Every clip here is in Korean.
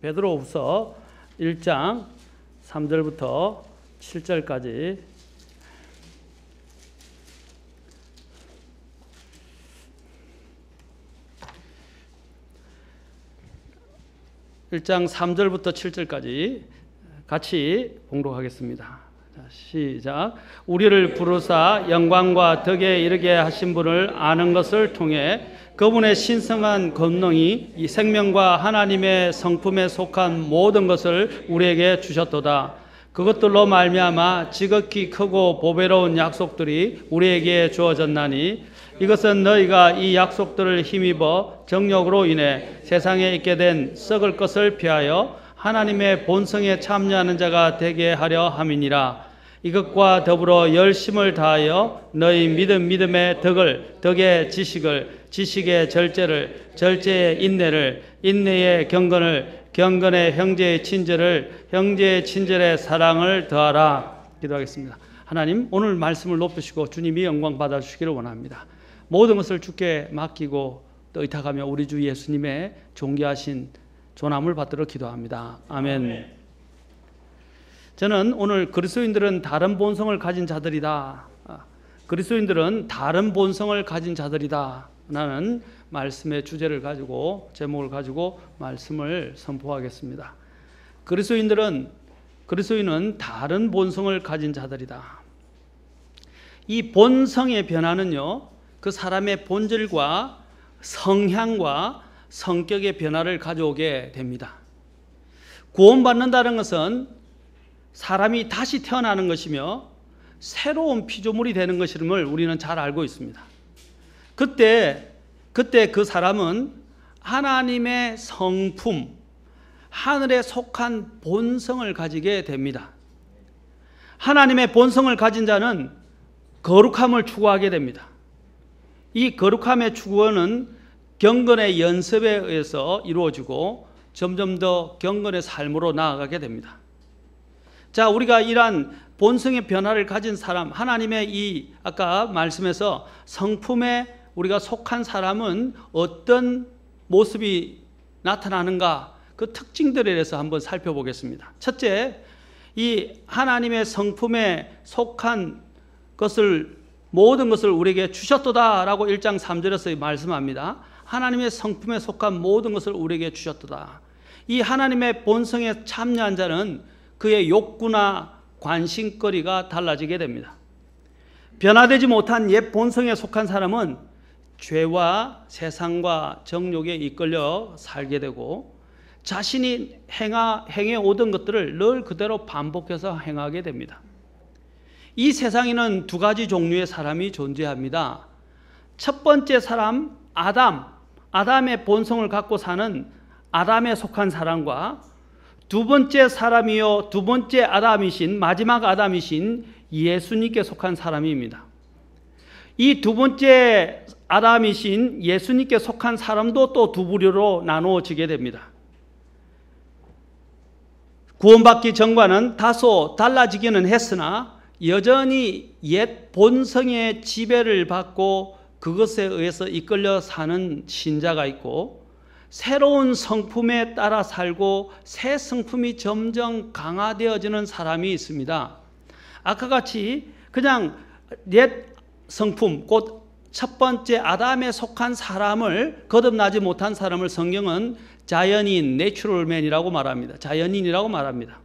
베드로후서 1장 3절부터 7절까지 (1장 3절부터 7절까지) 같이 봉독하겠습니다. 시작. 우리를 부르사 영광과 덕에 이르게 하신 분을 아는 것을 통해 그분의 신성한 권능이 이 생명과 하나님의 성품에 속한 모든 것을 우리에게 주셨도다. 그것들로 말미암아 지극히 크고 보배로운 약속들이 우리에게 주어졌나니 이것은 너희가 이 약속들을 힘입어 정욕으로 인해 세상에 있게 된 썩을 것을 피하여 하나님의 본성에 참여하는 자가 되게 하려 함이니라. 이것과 더불어 열심을 다하여 너희 믿음의 덕을, 덕의 지식을, 지식의 절제를, 절제의 인내를, 인내의 경건을, 경건의 형제의 친절을, 형제의 친절의 사랑을 더하라. 기도하겠습니다. 하나님, 오늘 말씀을 높이시고 주님이 영광 받아주시기를 원합니다. 모든 것을 주께 맡기고 또 의탁하며 우리 주 예수님의 존귀하신 존함을 받도록 기도합니다. 아멘. 저는 오늘 그리스도인들은 다른 본성을 가진 자들이다. 그리스도인들은 다른 본성을 가진 자들이다. 라는 말씀의 주제를 가지고, 제목을 가지고 말씀을 선포하겠습니다. 그리스도인은 다른 본성을 가진 자들이다. 이 본성의 변화는요, 그 사람의 본질과 성향과 성격의 변화를 가져오게 됩니다. 구원받는다는 것은 사람이 다시 태어나는 것이며 새로운 피조물이 되는 것임을 우리는 잘 알고 있습니다. 그때 그 사람은 하나님의 성품, 하늘에 속한 본성을 가지게 됩니다. 하나님의 본성을 가진 자는 거룩함을 추구하게 됩니다. 이 거룩함의 추구는 경건의 연습에 의해서 이루어지고 점점 더 경건의 삶으로 나아가게 됩니다. 자, 우리가 이러한 본성의 변화를 가진 사람, 하나님의 이 아까 말씀에서 성품에 우리가 속한 사람은 어떤 모습이 나타나는가, 그 특징들에 대해서 한번 살펴보겠습니다. 첫째, 이 하나님의 성품에 속한 것을, 모든 것을 우리에게 주셨도다라고 1장 3절에서 말씀합니다. 하나님의 성품에 속한 모든 것을 우리에게 주셨도다. 이 하나님의 본성에 참여한 자는 그의 욕구나 관심거리가 달라지게 됩니다. 변화되지 못한 옛 본성에 속한 사람은 죄와 세상과 정욕에 이끌려 살게 되고 자신이 행해 오던 것들을 늘 그대로 반복해서 행하게 됩니다. 이 세상에는 두 가지 종류의 사람이 존재합니다. 첫 번째 사람, 아담의 본성을 갖고 사는 아담에 속한 사람과 두 번째 사람이요, 두 번째 아담이신, 마지막 아담이신 예수님께 속한 사람입니다. 이 두 번째 아담이신 예수님께 속한 사람도 또 두 부류로 나누어지게 됩니다. 구원받기 전과는 다소 달라지기는 했으나 여전히 옛 본성의 지배를 받고 그것에 의해서 이끌려 사는 신자가 있고, 새로운 성품에 따라 살고 새 성품이 점점 강화되어지는 사람이 있습니다. 아까 같이 그냥 옛 성품, 곧 첫 번째 아담에 속한 사람을, 거듭나지 못한 사람을 성경은 자연인, 내추럴맨이라고 말합니다. 자연인이라고 말합니다.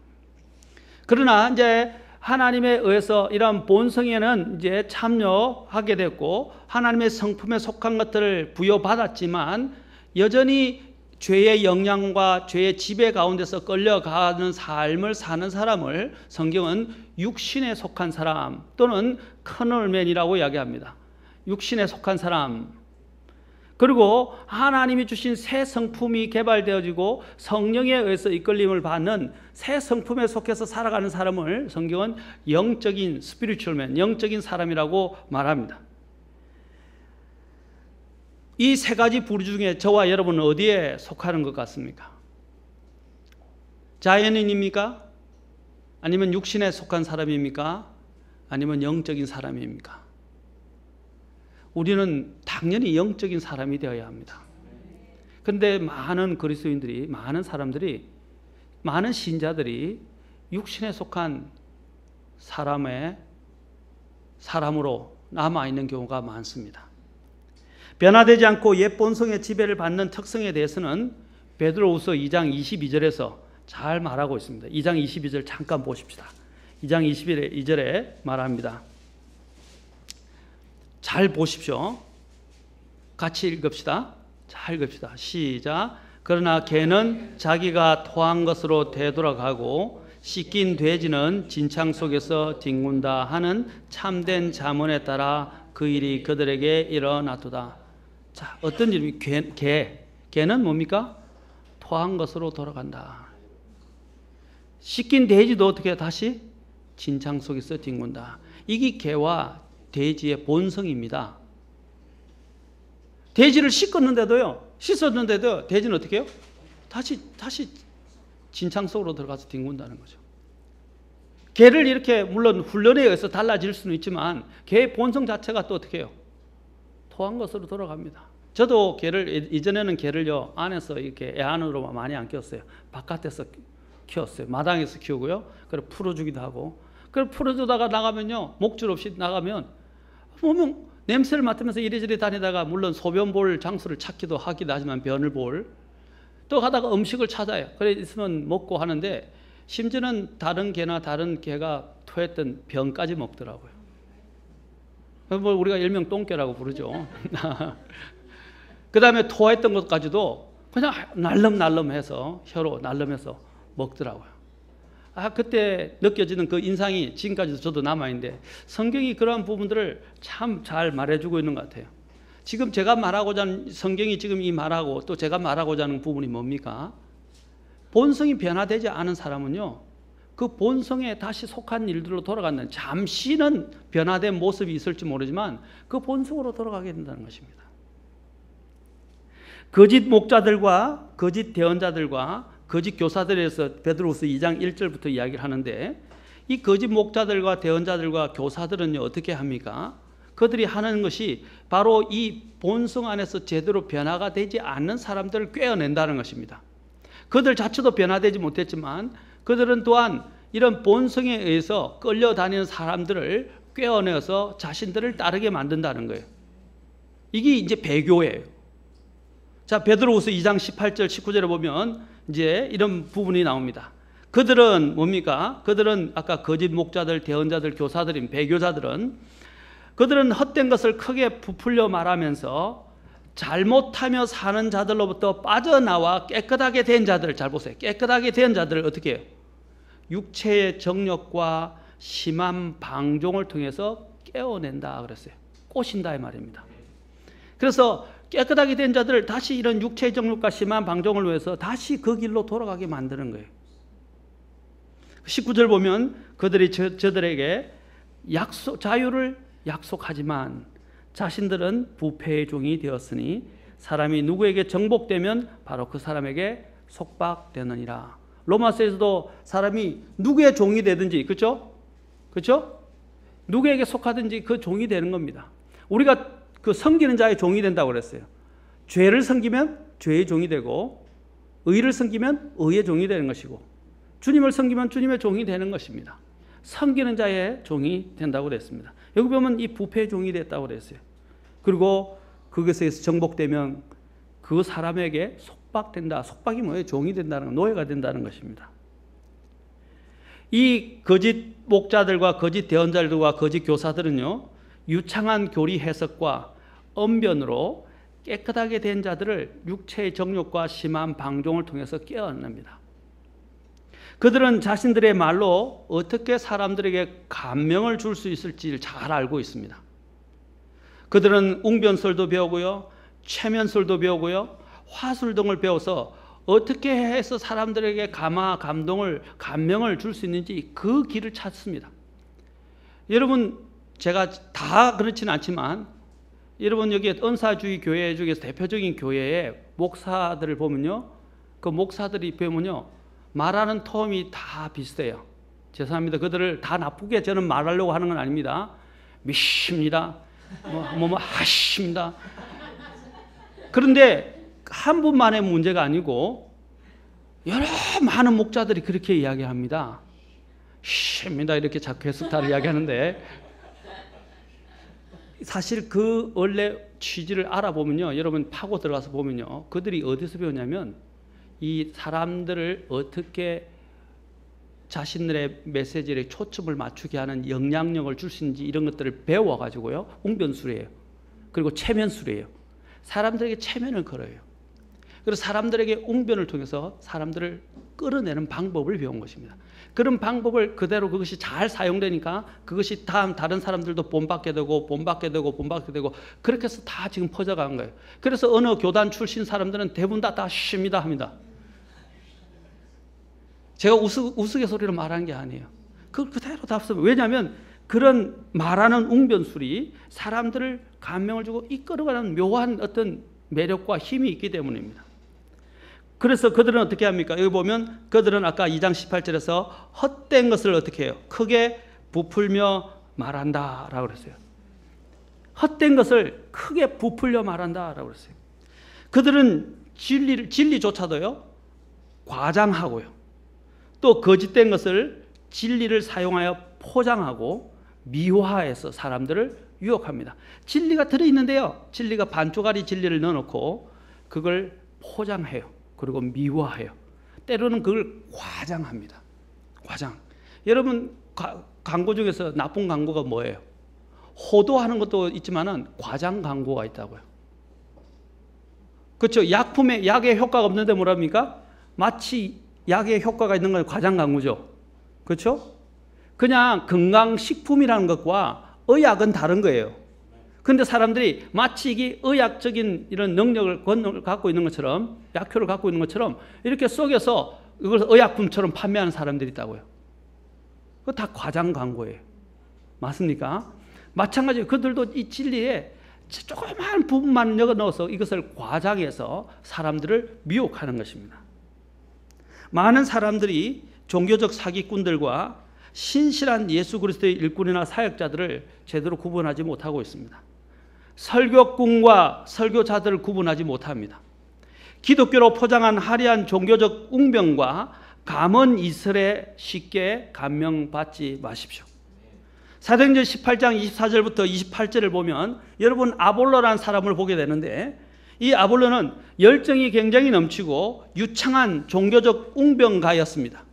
그러나 이제 하나님에 의해서 이런 본성에는 이제 참여하게 됐고 하나님의 성품에 속한 것들을 부여받았지만 여전히 죄의 영향과 죄의 지배 가운데서 끌려가는 삶을 사는 사람을 성경은 육신에 속한 사람 또는 커널맨이라고 이야기합니다. 육신에 속한 사람. 그리고 하나님이 주신 새 성품이 개발되어지고 성령에 의해서 이끌림을 받는 새 성품에 속해서 살아가는 사람을 성경은 영적인 스피리추얼맨, 영적인 사람이라고 말합니다. 이 세 가지 부류 중에 저와 여러분은 어디에 속하는 것 같습니까? 자연인입니까? 아니면 육신에 속한 사람입니까? 아니면 영적인 사람입니까? 우리는 당연히 영적인 사람이 되어야 합니다. 그런데 많은 그리스도인들이, 많은 사람들이 많은 신자들이 육신에 속한 사람으로 남아있는 경우가 많습니다. 변화되지 않고 옛 본성의 지배를 받는 특성에 대해서는 베드로후서 2장 22절에서 잘 말하고 있습니다. 2장 22절 잠깐 보십시다. 2장 22절에 말합니다. 잘 보십시오. 같이 읽읍시다. 잘 읽읍시다. 시작. 그러나 개는 자기가 토한 것으로 되돌아가고 씻긴 돼지는 진창 속에서 뒹군다 하는 참된 잠언에 따라 그 일이 그들에게 일어났도다. 자, 어떤 일이 개는 뭡니까? 토한 것으로 돌아간다. 씻긴 돼지도 어떻게 다시 진창 속에서 뒹군다. 이게 개와 돼지의 본성입니다. 돼지를 씻었는데도 돼지는 어떻게 해요? 다시 진창 속으로 들어가서 뒹군다는 거죠. 개를 이렇게 물론 훈련에 의해서 달라질 수는 있지만 개의 본성 자체가 또 어떻게 해요? 토한 것으로 돌아갑니다. 저도 이전에는 개를요, 안에서 이렇게 애 안으로 많이 안 키웠어요. 바깥에서 키웠어요. 마당에서 키우고요. 그리고 풀어주기도 하고. 그리고 풀어주다가 나가면요, 목줄 없이 나가면 보면 냄새를 맡으면서 이리저리 다니다가 물론 소변 볼 장소를 찾기도 하기도 하지만 변을 볼. 또 가다가 음식을 찾아요. 그래 있으면 먹고 하는데 심지어는 다른 개나 다른 개가 토했던 변까지 먹더라고요. 뭐 우리가 일명 똥개라고 부르죠. 그 다음에 토했던 것까지도 그냥 날름날름해서 혀로 날름해서 먹더라고요. 그때 느껴지는 그 인상이 지금까지도 저도 남아있는데 성경이 그러한 부분들을 참 잘 말해주고 있는 것 같아요. 지금 제가 말하고자 하는 성경이 지금 이 말하고 또 제가 말하고자 하는 부분이 뭡니까? 본성이 변화되지 않은 사람은요, 그 본성에 다시 속한 일들로 돌아가는, 잠시는 변화된 모습이 있을지 모르지만 그 본성으로 돌아가게 된다는 것입니다. 거짓 목자들과 거짓 대언자들과 거짓 교사들에서 베드로후서 2장 1절부터 이야기를 하는데, 이 거짓 목자들과 대언자들과 교사들은요 어떻게 합니까? 그들이 하는 것이 바로 이 본성 안에서 제대로 변화가 되지 않는 사람들을 꿰어낸다는 것입니다. 그들 자체도 변화되지 못했지만 그들은 또한 이런 본성에 의해서 끌려다니는 사람들을 꿰어내서 자신들을 따르게 만든다는 거예요. 이게 이제 배교예요. 자, 베드로후서 2장 18절 19절에 보면 이제 이런 부분이 나옵니다. 그들은 뭡니까? 그들은 아까 거짓 목자들, 대언자들, 교사들인 배교자들은 그들은 헛된 것을 크게 부풀려 말하면서 잘못하며 사는 자들로부터 빠져나와 깨끗하게 된 자들을, 잘 보세요. 깨끗하게 된 자들을 어떻게 해요? 육체의 정욕과 심한 방종을 통해서 깨어낸다 그랬어요. 꼬신다 이 말입니다. 그래서 깨끗하게 된 자들을 다시 이런 육체의 정욕과 심한 방종을 위해서 다시 그 길로 돌아가게 만드는 거예요. 19절 보면 그들이 저들에게 자유를 약속하지만 자신들은 부패의 종이 되었으니 사람이 누구에게 정복되면 바로 그 사람에게 속박되느니라. 로마서에서도 사람이 누구의 종이 되든지, 그렇죠? 그렇죠? 누구에게 속하든지 그 종이 되는 겁니다. 우리가 그 섬기는 자의 종이 된다고 그랬어요. 죄를 섬기면 죄의 종이 되고 의를 섬기면 의의 종이 되는 것이고 주님을 섬기면 주님의 종이 되는 것입니다. 섬기는 자의 종이 된다고 그랬습니다. 여기 보면 이 부패의 종이 됐다고 그랬어요. 그리고 그것에서 정복되면 그 사람에게 속박된다. 속박이 뭐예요? 종이 된다는 것, 노예가 된다는 것입니다. 이 거짓 목자들과 거짓 대언자들과 거짓 교사들은요, 유창한 교리 해석과 언변으로 깨끗하게 된 자들을 육체의 정욕과 심한 방종을 통해서 깨어냅니다. 그들은 자신들의 말로 어떻게 사람들에게 감명을 줄 수 있을지 잘 알고 있습니다. 그들은 웅변설도 배우고요, 최면설도 배우고요, 화술 등을 배워서 어떻게 해서 사람들에게 감명을 줄 수 있는지 그 길을 찾습니다. 여러분, 제가 다 그렇지는 않지만 여러분 여기 은사주의 교회 중에서 대표적인 교회의 목사들을 보면요, 그 목사들이 보면요 말하는 톤이 다 비슷해요. 죄송합니다. 그들을 다 나쁘게 저는 말하려고 하는 건 아닙니다. 미십니다. 하십니다. 그런데 한 분만의 문제가 아니고 여러 많은 목자들이 그렇게 이야기합니다. 쉽니다 이렇게 자꾸 해석다를 이야기하는데, 사실 그 원래 취지를 알아보면요, 여러분 파고 들어가서 보면요, 그들이 어디서 배웠냐면 이 사람들을 어떻게 자신들의 메시지에 초점을 맞추게 하는 영향력을 줄 수 있는지 이런 것들을 배워가지고요, 웅변술이에요. 그리고 체면술이에요. 사람들에게 체면을 걸어요. 그래서 사람들에게 웅변을 통해서 사람들을 끌어내는 방법을 배운 것입니다. 그런 방법을 그대로 그것이 잘 사용되니까 그것이 다른 사람들도 본받게 되고 그렇게 해서 다 지금 퍼져간 거예요. 그래서 어느 교단 출신 사람들은 대부분 다 쉽니다 합니다. 제가 우스갯소리로 말하는 게 아니에요. 그대로 답습니다. 왜냐하면 그런 말하는 웅변술이 사람들을 감명을 주고 이끌어가는 묘한 어떤 매력과 힘이 있기 때문입니다. 그래서 그들은 어떻게 합니까? 여기 보면 그들은 아까 2장 18절에서 헛된 것을 어떻게 해요? 크게 부풀며 말한다 라고 그랬어요. 헛된 것을 크게 부풀려 말한다 라고 그랬어요. 그들은 진리조차도요, 과장하고요, 또 거짓된 것을 진리를 사용하여 포장하고 미화해서 사람들을 유혹합니다. 진리가 들어있는데요, 진리가 반쪽짜리 진리를 넣어놓고 그걸 포장해요. 그리고 미화해요. 때로는 그걸 과장합니다. 과장. 여러분 광고 중에서 나쁜 광고가 뭐예요? 호도하는 것도 있지만은 과장 광고가 있다고요. 그렇죠? 약의 효과가 없는데 뭐랍니까? 마치 약의 효과가 있는 건 과장 광고죠. 그렇죠? 그냥 건강식품이라는 것과 의학은 다른 거예요. 그런데 사람들이 마치 이게 의학적인 이런 권능을 갖고 있는 것처럼, 약효를 갖고 있는 것처럼 이렇게 속여서 이걸 의약품처럼 판매하는 사람들이 있다고요. 그거 다 과장 광고예요. 맞습니까? 마찬가지로 그들도 이 진리에 조그마한 부분만 넣어서 이것을 과장해서 사람들을 미혹하는 것입니다. 많은 사람들이 종교적 사기꾼들과 신실한 예수 그리스도의 일꾼이나 사역자들을 제대로 구분하지 못하고 있습니다. 설교꾼과 설교자들을 구분하지 못합니다. 기독교로 포장한 화려한 종교적 웅변과 감언 이설에 쉽게 감명받지 마십시오. 사도행전 18장 24절부터 28절을 보면 여러분 아볼로라는 사람을 보게 되는데, 이 아볼로는 열정이 굉장히 넘치고 유창한 종교적 웅변가였습니다.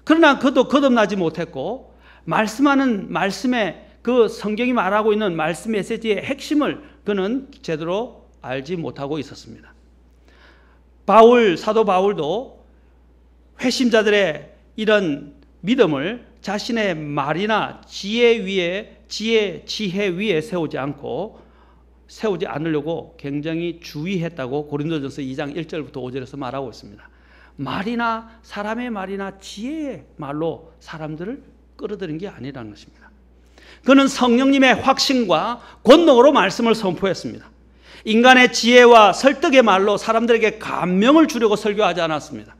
그러나 그도 거듭나지 못했고 말씀하는 말씀에 그 성경이 말하고 있는 말씀 메시지의 핵심을 그는 제대로 알지 못하고 있었습니다. 사도 바울도 회심자들의 이런 믿음을 자신의 말이나 지혜 위에 세우지 않으려고 굉장히 주의했다고 고린도전서 2장 1절부터 5절에서 말하고 있습니다. 말이나 사람의 말이나 지혜의 말로 사람들을 끌어들인 게 아니라는 것입니다. 그는 성령님의 확신과 권능으로 말씀을 선포했습니다. 인간의 지혜와 설득의 말로 사람들에게 감명을 주려고 설교하지 않았습니다.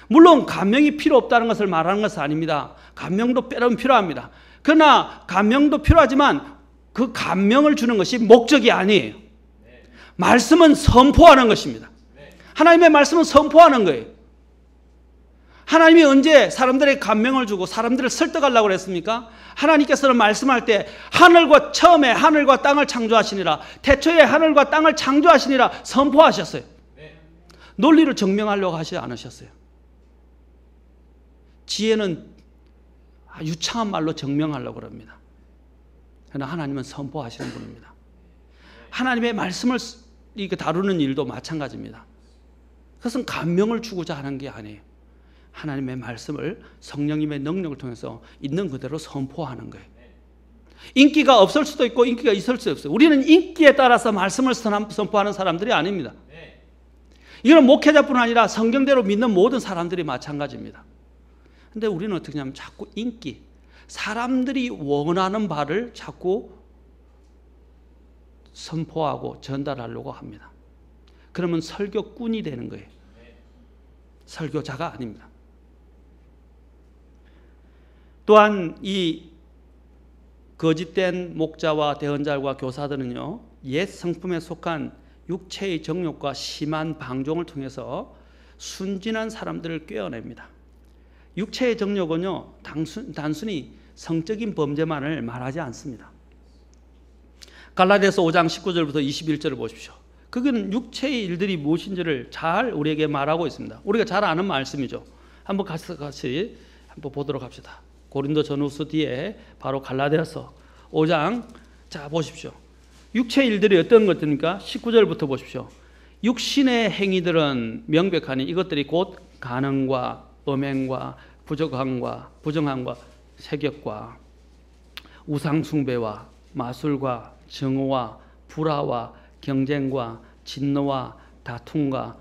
물론 감명이 필요 없다는 것을 말하는 것은 아닙니다. 감명도 때로는 필요합니다. 그러나 감명도 필요하지만 그 감명을 주는 것이 목적이 아니에요. 말씀은 선포하는 것입니다. 하나님의 말씀은 선포하는 거예요. 하나님이 언제 사람들에게 감명을 주고 사람들을 설득하려고 그랬습니까? 하나님께서는 말씀할 때 처음에 하늘과 땅을 창조하시니라, 태초에 하늘과 땅을 창조하시니라 선포하셨어요. 논리를 증명하려고 하지 않으셨어요. 지혜는 유창한 말로 증명하려고 합니다. 그러나 하나님은 선포하시는 분입니다. 하나님의 말씀을 다루는 일도 마찬가지입니다. 그것은 감명을 주고자 하는 게 아니에요. 하나님의 말씀을 성령님의 능력을 통해서 있는 그대로 선포하는 거예요. 인기가 없을 수도 있고 인기가 있을 수도 없어요. 우리는 인기에 따라서 말씀을 선포하는 사람들이 아닙니다. 이건 목회자뿐 아니라 성경대로 믿는 모든 사람들이 마찬가지입니다. 그런데 우리는 어떻게 하냐면 자꾸 사람들이 원하는 바를 자꾸 선포하고 전달하려고 합니다. 그러면 설교꾼이 되는 거예요. 설교자가 아닙니다. 또한 이 거짓된 목자와 대언자와 교사들은요, 옛 성품에 속한 육체의 정욕과 심한 방종을 통해서 순진한 사람들을 꿰어냅니다. 육체의 정욕은요, 단순히 성적인 범죄만을 말하지 않습니다. 갈라디아서 5장 19절부터 21절을 보십시오. 그건 육체의 일들이 무엇인지를 잘 우리에게 말하고 있습니다. 우리가 잘 아는 말씀이죠. 한번 같이 한번 보도록 합시다. 고린도 전후서 뒤에 바로 갈라디아서 5장, 자 보십시오. 육체의 일들이 어떤 것들입니까? 19절부터 보십시오. 육신의 행위들은 명백하니 이것들이 곧 간음과 음행과 부정함과 세격과 우상숭배와 마술과 정오와 불화와 경쟁과 진노와 다툼과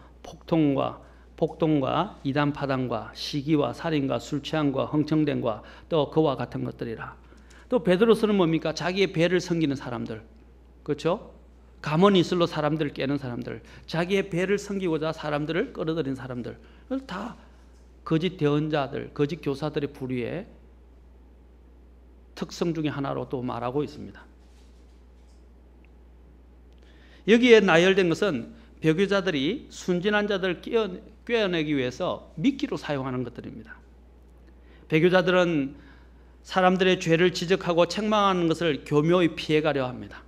폭동과 이단파당과 시기와 살인과 술취함과 흥청됨과 또 그와 같은 것들이라. 또 베드로서는 뭡니까? 자기의 배를 섬기는 사람들, 그렇죠? 가문 이슬로 사람들을 깨는 사람들, 자기의 배를 섬기고자 사람들을 끌어들인 사람들, 다 거짓 대언자들, 거짓 교사들의 부류의 특성 중에 하나로 또 말하고 있습니다. 여기에 나열된 것은 배교자들이 순진한 자들을 꿰어내기 위해서 미끼로 사용하는 것들입니다. 배교자들은 사람들의 죄를 지적하고 책망하는 것을 교묘히 피해가려 합니다.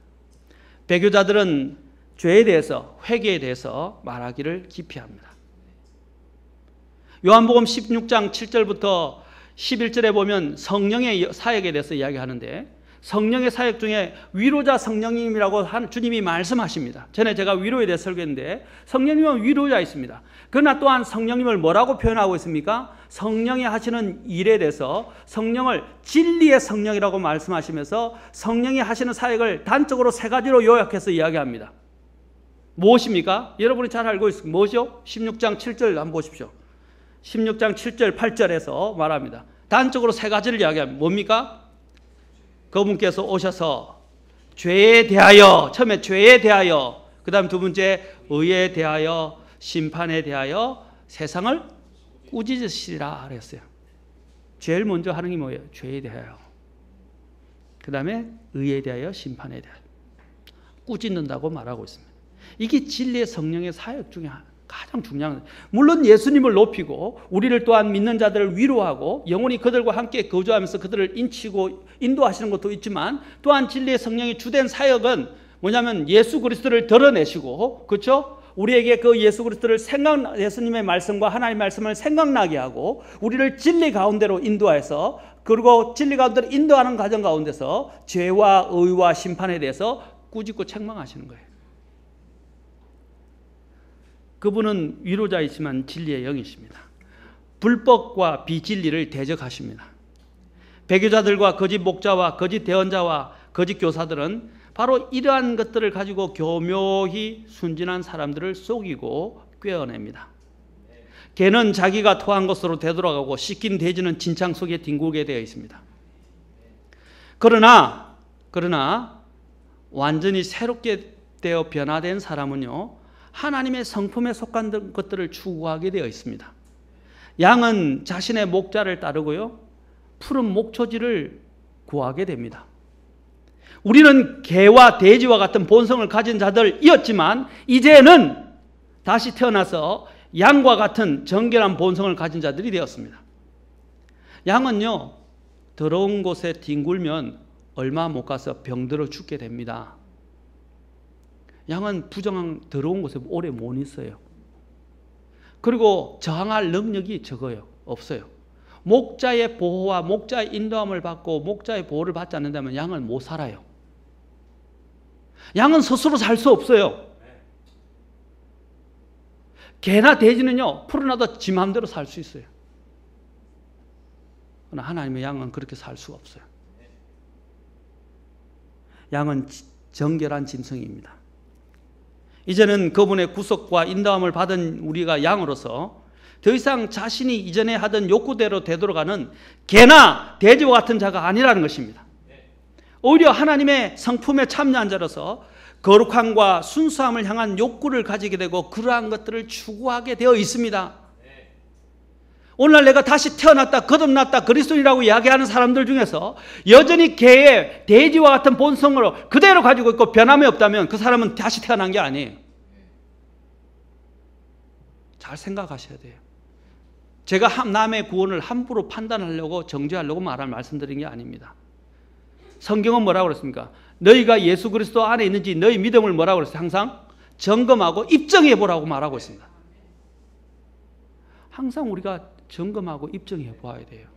배교자들은 죄에 대해서, 회개에 대해서 말하기를 기피합니다. 요한복음 16장 7절부터 11절에 보면 성령의 사역에 대해서 이야기하는데, 성령의 사역 중에 위로자 성령님이라고 주님이 말씀하십니다. 전에 제가 위로에 대해 설교했는데, 성령님은 위로자 있습니다. 그러나 또한 성령님을 뭐라고 표현하고 있습니까? 성령이 하시는 일에 대해서 성령을 진리의 성령이라고 말씀하시면서 성령이 하시는 사역을 단적으로 세 가지로 요약해서 이야기합니다. 무엇입니까? 여러분이 잘 알고 있습니다. 뭐죠? 16장 7절 한번 보십시오. 16장 7절 8절에서 말합니다. 단적으로 세 가지를 이야기합니다. 뭡니까? 그분께서 오셔서 죄에 대하여, 처음에 죄에 대하여, 그 다음 두 번째 의에 대하여, 심판에 대하여 세상을 꾸짖으시리라 그랬어요. 제일 먼저 하는 게 뭐예요? 죄에 대하여. 그 다음에 의에 대하여, 심판에 대하여 꾸짖는다고 말하고 있습니다. 이게 진리의 성령의 사역 중에 가장 중요한, 물론 예수님을 높이고 우리를 또한 믿는 자들을 위로하고 영원히 그들과 함께 거주하면서 그들을 인치고 인도하시는 것도 있지만, 또한 진리의 성령의 주된 사역은 뭐냐면 예수 그리스도를 드러내시고, 그렇죠? 우리에게 그 예수 그리스도를 예수님의 말씀과 하나님의 말씀을 생각나게 하고 우리를 진리 가운데로 인도해서, 그리고 진리 가운데로 인도하는 과정 가운데서 죄와 의와 심판에 대해서 꾸짖고 책망하시는 거예요. 그분은 위로자이지만 진리의 영이십니다. 불법과 비진리를 대적하십니다. 배교자들과 거짓 목자와 거짓 대언자와 거짓 교사들은 바로 이러한 것들을 가지고 교묘히 순진한 사람들을 속이고 꿰어냅니다. 개는 자기가 토한 것으로 되돌아가고 씻긴 돼지는 진창 속에 뒹굴게 되어 있습니다. 그러나 완전히 새롭게 되어 변화된 사람은요, 하나님의 성품에 속한 것들을 추구하게 되어 있습니다. 양은 자신의 목자를 따르고요, 푸른 목초지를 구하게 됩니다. 우리는 개와 돼지와 같은 본성을 가진 자들이었지만 이제는 다시 태어나서 양과 같은 정결한 본성을 가진 자들이 되었습니다. 양은요, 더러운 곳에 뒹굴면 얼마 못 가서 병들어 죽게 됩니다. 양은 부정한 더러운 곳에 오래 못 있어요. 그리고 저항할 능력이 적어요. 없어요. 목자의 보호와 목자의 인도함을 받고 목자의 보호를 받지 않는다면 양은 못 살아요. 양은 스스로 살 수 없어요. 개나 돼지는요, 풀어놔도 지 마음대로 살 수 있어요. 그러나 하나님의 양은 그렇게 살 수가 없어요. 양은 정결한 짐승입니다. 이제는 그분의 구속과 인도함을 받은 우리가 양으로서 더 이상 자신이 이전에 하던 욕구대로 되돌아가는 개나 돼지와 같은 자가 아니라는 것입니다. 오히려 하나님의 성품에 참여한 자로서 거룩함과 순수함을 향한 욕구를 가지게 되고 그러한 것들을 추구하게 되어 있습니다. 오늘날 내가 다시 태어났다, 거듭났다, 그리스도인이라고 이야기하는 사람들 중에서 여전히 개의 돼지와 같은 본성으로 그대로 가지고 있고 변함이 없다면 그 사람은 다시 태어난 게 아니에요. 잘 생각하셔야 돼요. 제가 남의 구원을 함부로 판단하려고 정죄하려고 말씀드린 게 아닙니다. 성경은 뭐라고 그랬습니까? 너희가 예수 그리스도 안에 있는지 너희 믿음을 뭐라고 그랬어요? 항상 점검하고 입증해 보라고 말하고 있습니다. 항상 우리가 점검하고 입증해 보아야 돼요.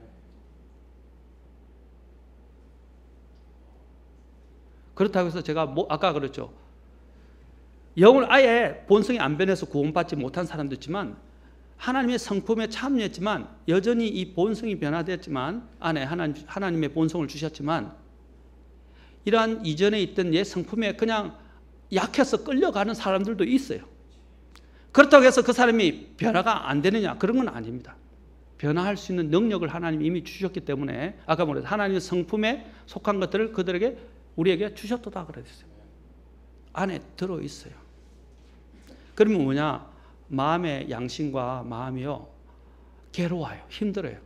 그렇다고 해서 제가 아까 그랬죠. 영을 아예 본성이 안 변해서 구원받지 못한 사람도 있지만 하나님의 성품에 참여했지만 여전히 이 본성이 변화됐지만 안에 하나님의 본성을 주셨지만 이러한 이전에 있던 옛 성품에 그냥 약해서 끌려가는 사람들도 있어요. 그렇다고 해서 그 사람이 변화가 안 되느냐? 그런 건 아닙니다. 변화할 수 있는 능력을 하나님이 이미 주셨기 때문에 아까 말했듯이 하나님의 성품에 속한 것들을 그들에게 우리에게 주셨다 그랬어요. 안에 들어있어요. 그러면 뭐냐? 마음의 양심과 마음이요 괴로워요. 힘들어요.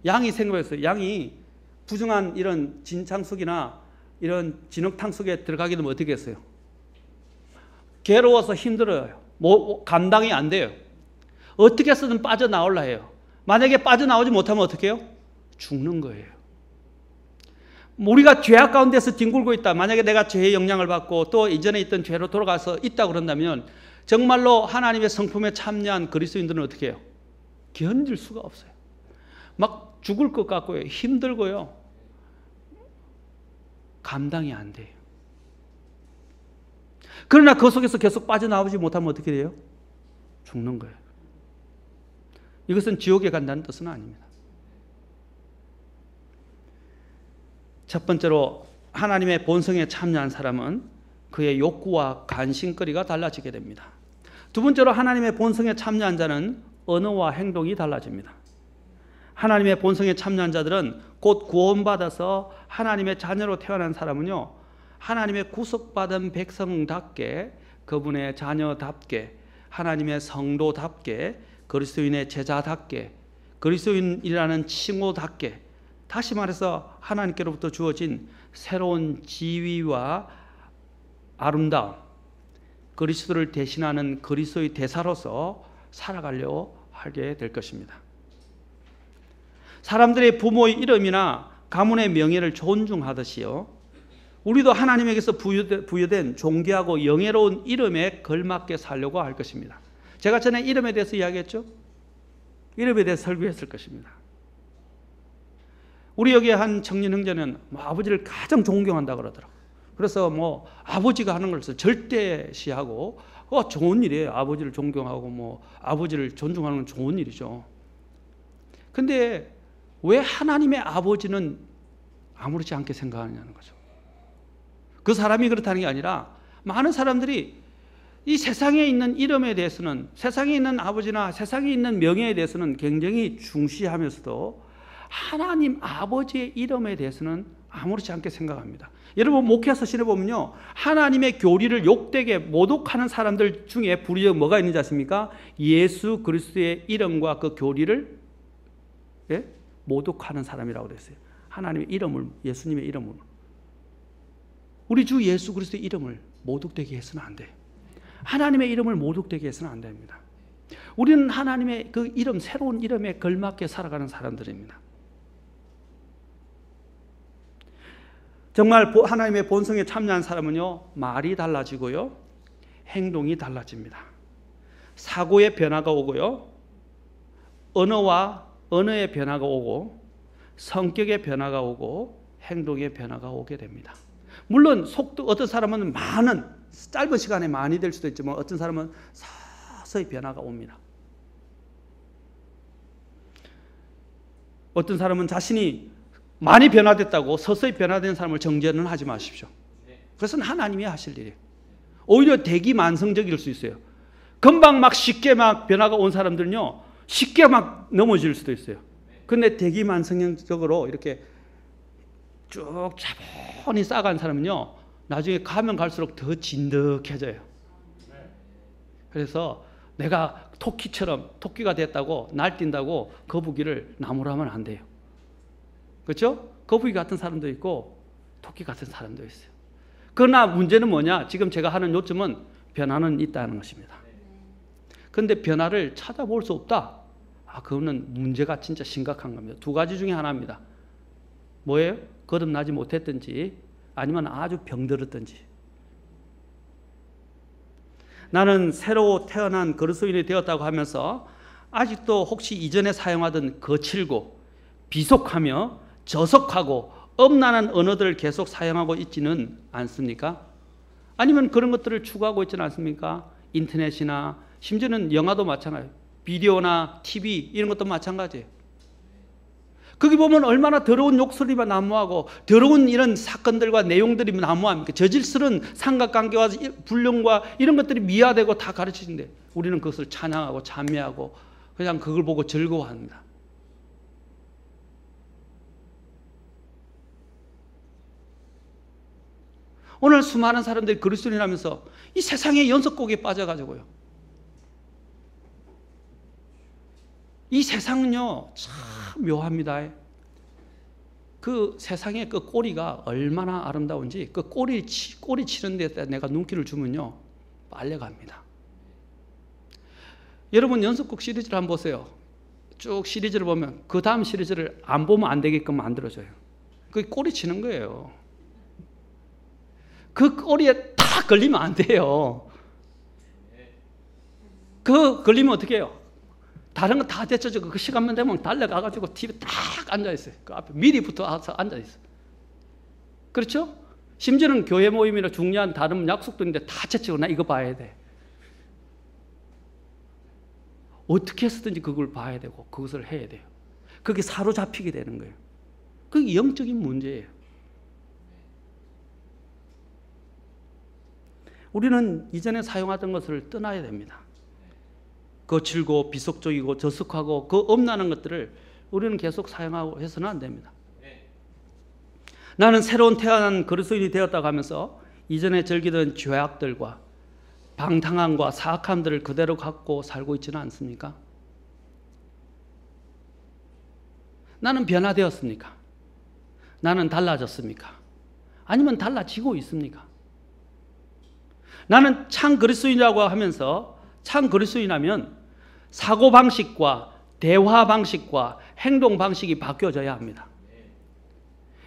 양이 생각했어요. 양이 부정한 이런 진창 속이나 이런 진흙탕 속에 들어가게 되면 어떻게 했어요? 괴로워서 힘들어요. 감당이 안 돼요. 어떻게 해서든 빠져나오려 해요. 만약에 빠져나오지 못하면 어떻게 해요? 죽는 거예요. 우리가 죄악 가운데서 뒹굴고 있다. 만약에 내가 죄의 영향을 받고 또 이전에 있던 죄로 돌아가서 있다 그런다면 정말로 하나님의 성품에 참여한 그리스도인들은 어떻게 해요? 견딜 수가 없어요. 막 죽을 것 같고요. 힘들고요. 감당이 안 돼요. 그러나 그 속에서 계속 빠져나오지 못하면 어떻게 돼요? 죽는 거예요. 이것은 지옥에 간다는 뜻은 아닙니다. 첫 번째로 하나님의 본성에 참여한 사람은 그의 욕구와 간식거리가 달라지게 됩니다. 두 번째로 하나님의 본성에 참여한 자는 언어와 행동이 달라집니다. 하나님의 본성에 참여한 자들은 곧 구원받아서 하나님의 자녀로 태어난 사람은요, 하나님의 구속받은 백성답게, 그분의 자녀답게, 하나님의 성도답게, 그리스도인의 제자답게, 그리스도인이라는 칭호답게, 다시 말해서 하나님께로부터 주어진 새로운 지위와 아름다움, 그리스도를 대신하는 그리스도의 대사로서 살아가려 하게 될 것입니다. 사람들의 부모의 이름이나 가문의 명예를 존중하듯이요, 우리도 하나님에게서 부여된 존귀하고 영예로운 이름에 걸맞게 살려고 할 것입니다. 제가 전에 이름에 대해서 이야기했죠? 이름에 대해서 설교했을 것입니다. 우리 여기 한 청년 형제는 아버지를 가장 존경한다 그러더라고요. 그래서 아버지가 하는 것을 절대시하고 좋은 일이에요. 아버지를 존경하고 아버지를 존중하는 건 좋은 일이죠. 근데 왜 하나님의 아버지는 아무렇지 않게 생각하느냐는 거죠. 그 사람이 그렇다는 게 아니라 많은 사람들이 이 세상에 있는 이름에 대해서는, 세상에 있는 아버지나 세상에 있는 명예에 대해서는 굉장히 중시하면서도 하나님 아버지의 이름에 대해서는 아무렇지 않게 생각합니다. 여러분 목회에서 지내보면요, 하나님의 교리를 욕되게 모독하는 사람들 중에 부류적 뭐가 있는지 아십니까? 예수 그리스도의 이름과 그 교리를 모독하는 사람이라고 그랬어요. 하나님의 이름을, 예수님의 이름을, 우리 주 예수 그리스도의 이름을 모독되게 해서는 안 돼요. 하나님의 이름을 모독되게 해서는 안 됩니다. 우리는 하나님의 그 이름, 새로운 이름에 걸맞게 살아가는 사람들입니다. 정말 하나님의 본성에 참여한 사람은요, 말이 달라지고요, 행동이 달라집니다. 사고의 변화가 오고요, 언어의 변화가 오고, 성격의 변화가 오고, 행동의 변화가 오게 됩니다. 물론 어떤 사람은 짧은 시간에 많이 될 수도 있지만 어떤 사람은 서서히 변화가 옵니다. 어떤 사람은 자신이 많이 변화됐다고 서서히 변화된 사람을 정죄는 하지 마십시오. 그것은 하나님이 하실 일이에요. 오히려 대기만성적일 수 있어요. 금방 쉽게 변화가 온 사람들은요, 쉽게 넘어질 수도 있어요. 근데 대기만성적으로 이렇게 쭉 차분히 쌓아간 사람은요, 나중에 가면 갈수록 더 진득해져요. 그래서 내가 토끼가 됐다고 날뛴다고 거북이를 나무로 하면 안 돼요. 그렇죠? 거북이 같은 사람도 있고 토끼 같은 사람도 있어요. 그러나 문제는 뭐냐? 지금 제가 하는 요점은 변화는 있다는 것입니다. 그런데 변화를 찾아볼 수 없다. 그거는 문제가 진짜 심각한 겁니다. 두 가지 중에 하나입니다. 뭐예요? 거듭나지 못했든지 아니면 아주 병들었든지. 나는 새로 태어난 그리스도인이 되었다고 하면서 아직도 혹시 이전에 사용하던 거칠고 비속하며 저속하고 엄난한 언어들을 계속 사용하고 있지는 않습니까? 아니면 그런 것들을 추구하고 있지는 않습니까? 인터넷이나 심지어는 영화도 마찬가지예요. 비디오나 TV 이런 것도 마찬가지예요. 거기 보면 얼마나 더러운 욕설이만 난무하고 더러운 이런 사건들과 내용들이 난무합니까? 저질스러운 삼각관계와 불륜과 이런 것들이 미화되고 다 가르치는데 우리는 그것을 찬양하고 찬미하고 그냥 그걸 보고 즐거워합니다. 오늘 수많은 사람들이 그리스도인이라면서 이 세상의 연속곡에 빠져가지고요. 이 세상은요 참 묘합니다. 그 세상의 그 꼬리가 얼마나 아름다운지 그 꼬리 치는 데 내가 눈길을 주면요 빨려갑니다. 여러분 연속곡 시리즈를 한번 보세요. 쭉 시리즈를 보면 그 다음 시리즈를 안 보면 안 되게끔 만들어줘요. 그게 꼬리 치는 거예요. 그 꼬리에 딱 걸리면 안 돼요. 그 걸리면 어떻게 해요? 다른 거 다 데쳐주고 그 시간만 되면 달려가가지고 TV에 딱 앉아있어요. 그 앞에 미리부터 앉아있어요. 그렇죠? 심지어는 교회 모임이나 중요한 다른 약속도 있는데 다 제치고 나 이거 봐야 돼. 어떻게 해서든지 그걸 봐야 되고 그것을 해야 돼요. 그게 사로잡히게 되는 거예요. 그게 영적인 문제예요. 우리는 이전에 사용하던 것을 떠나야 됩니다. 거칠고 비속적이고 저속하고 그 엄난한 것들을 우리는 계속 사용하고 해서는 안 됩니다. 나는 새로운 태어난 그리스도인이 되었다고 하면서 이전에 즐기던 죄악들과 방탕함과 사악함들을 그대로 갖고 살고 있지는 않습니까? 나는 변화되었습니까? 나는 달라졌습니까? 아니면 달라지고 있습니까? 나는 참 그리스도인이라고 하면서 참 그리스도인이라면 사고방식과 대화방식과 행동방식이 바뀌어져야 합니다.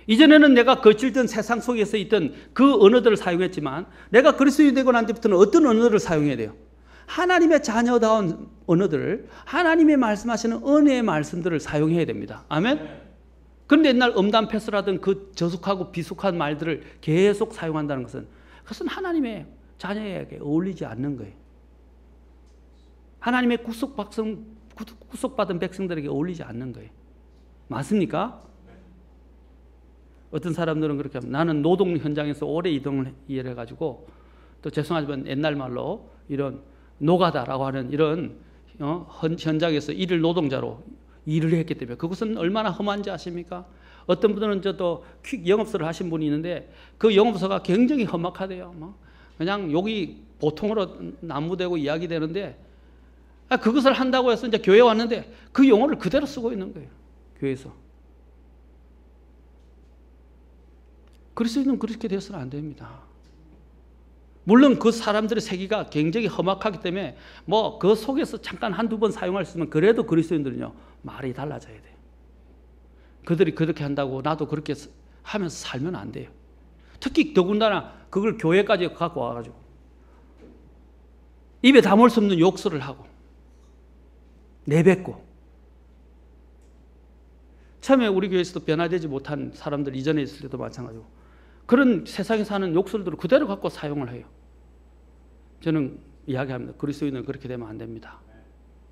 이전에는 내가 거칠던 세상 속에서 있던 그 언어들을 사용했지만 내가 그리스도인이 되고 난 뒤부터는 어떤 언어를 사용해야 돼요? 하나님의 자녀다운 언어들을 하나님의 말씀하시는 은혜의 말씀들을 사용해야 됩니다. 아멘? 그런데 옛날 음담패스라든 그 저속하고 비속한 말들을 계속 사용한다는 것은 그것은 하나님의 자녀에게 어울리지 않는 거예요. 하나님의 구속받은 백성들에게 어울리지 않는 거예요. 맞습니까? 어떤 사람들은 그렇게 합니다. 나는 노동 현장에서 오래 이동을 해가지고 또 죄송하지만 옛날 말로 이런 노가다라고 하는 이런 현장에서 일일 노동자로 일을 했기 때문에 그것은 얼마나 험한지 아십니까? 어떤 분들은 저도 퀵 영업소를 하신 분이 있는데 그 영업소가 굉장히 험악하대요. 그냥 여기 보통으로 난무되고 이야기되는데 그것을 한다고 해서 이제 교회에 왔는데 그 용어를 그대로 쓰고 있는 거예요. 교회에서. 그리스도인은 그렇게 되어서는 안 됩니다. 물론 그 사람들의 세계가 굉장히 험악하기 때문에 뭐 그 속에서 잠깐 한두 번 사용할 수 있으면 그래도 그리스도인들은요 말이 달라져야 돼요. 그들이 그렇게 한다고 나도 그렇게 하면서 살면 안 돼요. 특히 더군다나 그걸 교회까지 갖고 와가지고 입에 담을 수 없는 욕설을 하고 내뱉고 처음에 우리 교회에서도 변화되지 못한 사람들 이전에 있을 때도 마찬가지고 그런 세상에 사는 욕설들을 그대로 갖고 사용을 해요. 저는 이야기합니다. 그리스도인은 그렇게 되면 안 됩니다.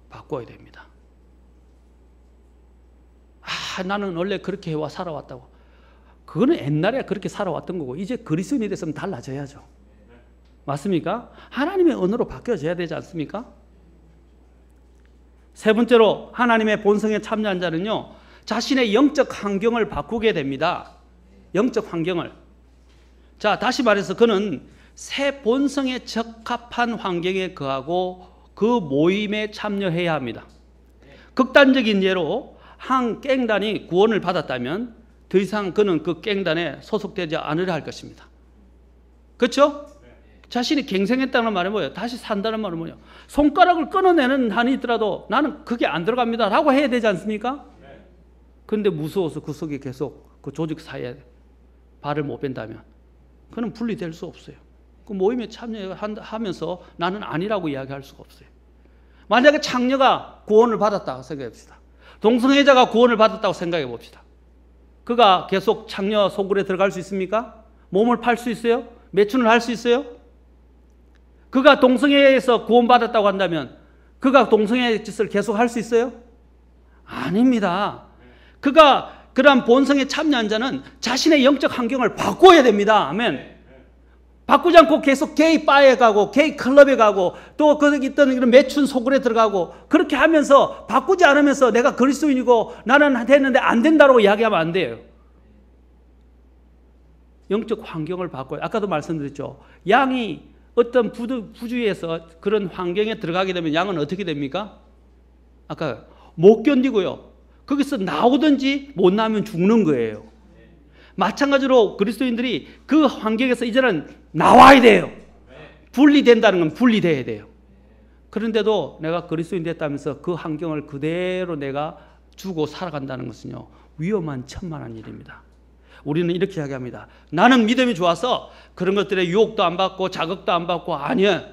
바꿔야 됩니다. 나는 원래 그렇게 해와 살아왔다고. 그거는 옛날에 그렇게 살아왔던 거고 이제 그리스도인이 됐으면 달라져야죠. 맞습니까? 하나님의 언어로 바뀌어져야 되지 않습니까? 세 번째로 하나님의 본성에 참여한 자는요 자신의 영적 환경을 바꾸게 됩니다. 영적 환경을. 자, 다시 말해서 그는 새 본성에 적합한 환경에 거하고 그 모임에 참여해야 합니다. 극단적인 예로 한 깽단이 구원을 받았다면 더 이상 그는 그 깽단에 소속되지 않으려 할 것입니다. 그렇죠? 자신이 갱생했다는 말은 뭐예요? 다시 산다는 말은 뭐예요? 손가락을 끊어내는 한이 있더라도 나는 그게 안 들어갑니다 라고 해야 되지 않습니까? 그런데 무서워서 그 속에 계속 그 조직 사이에 발을 못 뺀다면 그는 분리될 수 없어요. 그 모임에 참여하면서 나는 아니라고 이야기할 수가 없어요. 만약에 창녀가 구원을 받았다고 생각해 봅시다. 동성애자가 구원을 받았다고 생각해 봅시다. 그가 계속 창녀 소굴에 들어갈 수 있습니까? 몸을 팔 수 있어요? 매춘을 할 수 있어요? 그가 동성애에서 구원받았다고 한다면 그가 동성애 짓을 계속 할 수 있어요? 아닙니다. 그가 그러한 본성에 참여한 자는 자신의 영적 환경을 바꿔야 됩니다. 아멘. 바꾸지 않고 계속 게이 바에 가고 게이 클럽에 가고 또 거기 있던 이런 매춘 소굴에 들어가고 그렇게 하면서 바꾸지 않으면서 내가 그리스도인이고 나는 됐는데 안 된다고 이야기하면 안 돼요. 영적 환경을 바꿔요. 아까도 말씀드렸죠. 양이 어떤 부주의에서 그런 환경에 들어가게 되면 양은 어떻게 됩니까? 아까 못 견디고요. 거기서 나오든지 못 나오면 죽는 거예요. 마찬가지로 그리스도인들이 그 환경에서 이제는 나와야 돼요. 분리된다는 건 분리돼야 돼요. 그런데도 내가 그리스도인 됐다면서 그 환경을 그대로 내가 주고 살아간다는 것은요, 위험한 천만한 일입니다. 우리는 이렇게 이야기합니다. 나는 믿음이 좋아서 그런 것들에 유혹도 안 받고 자극도 안 받고. 아니야.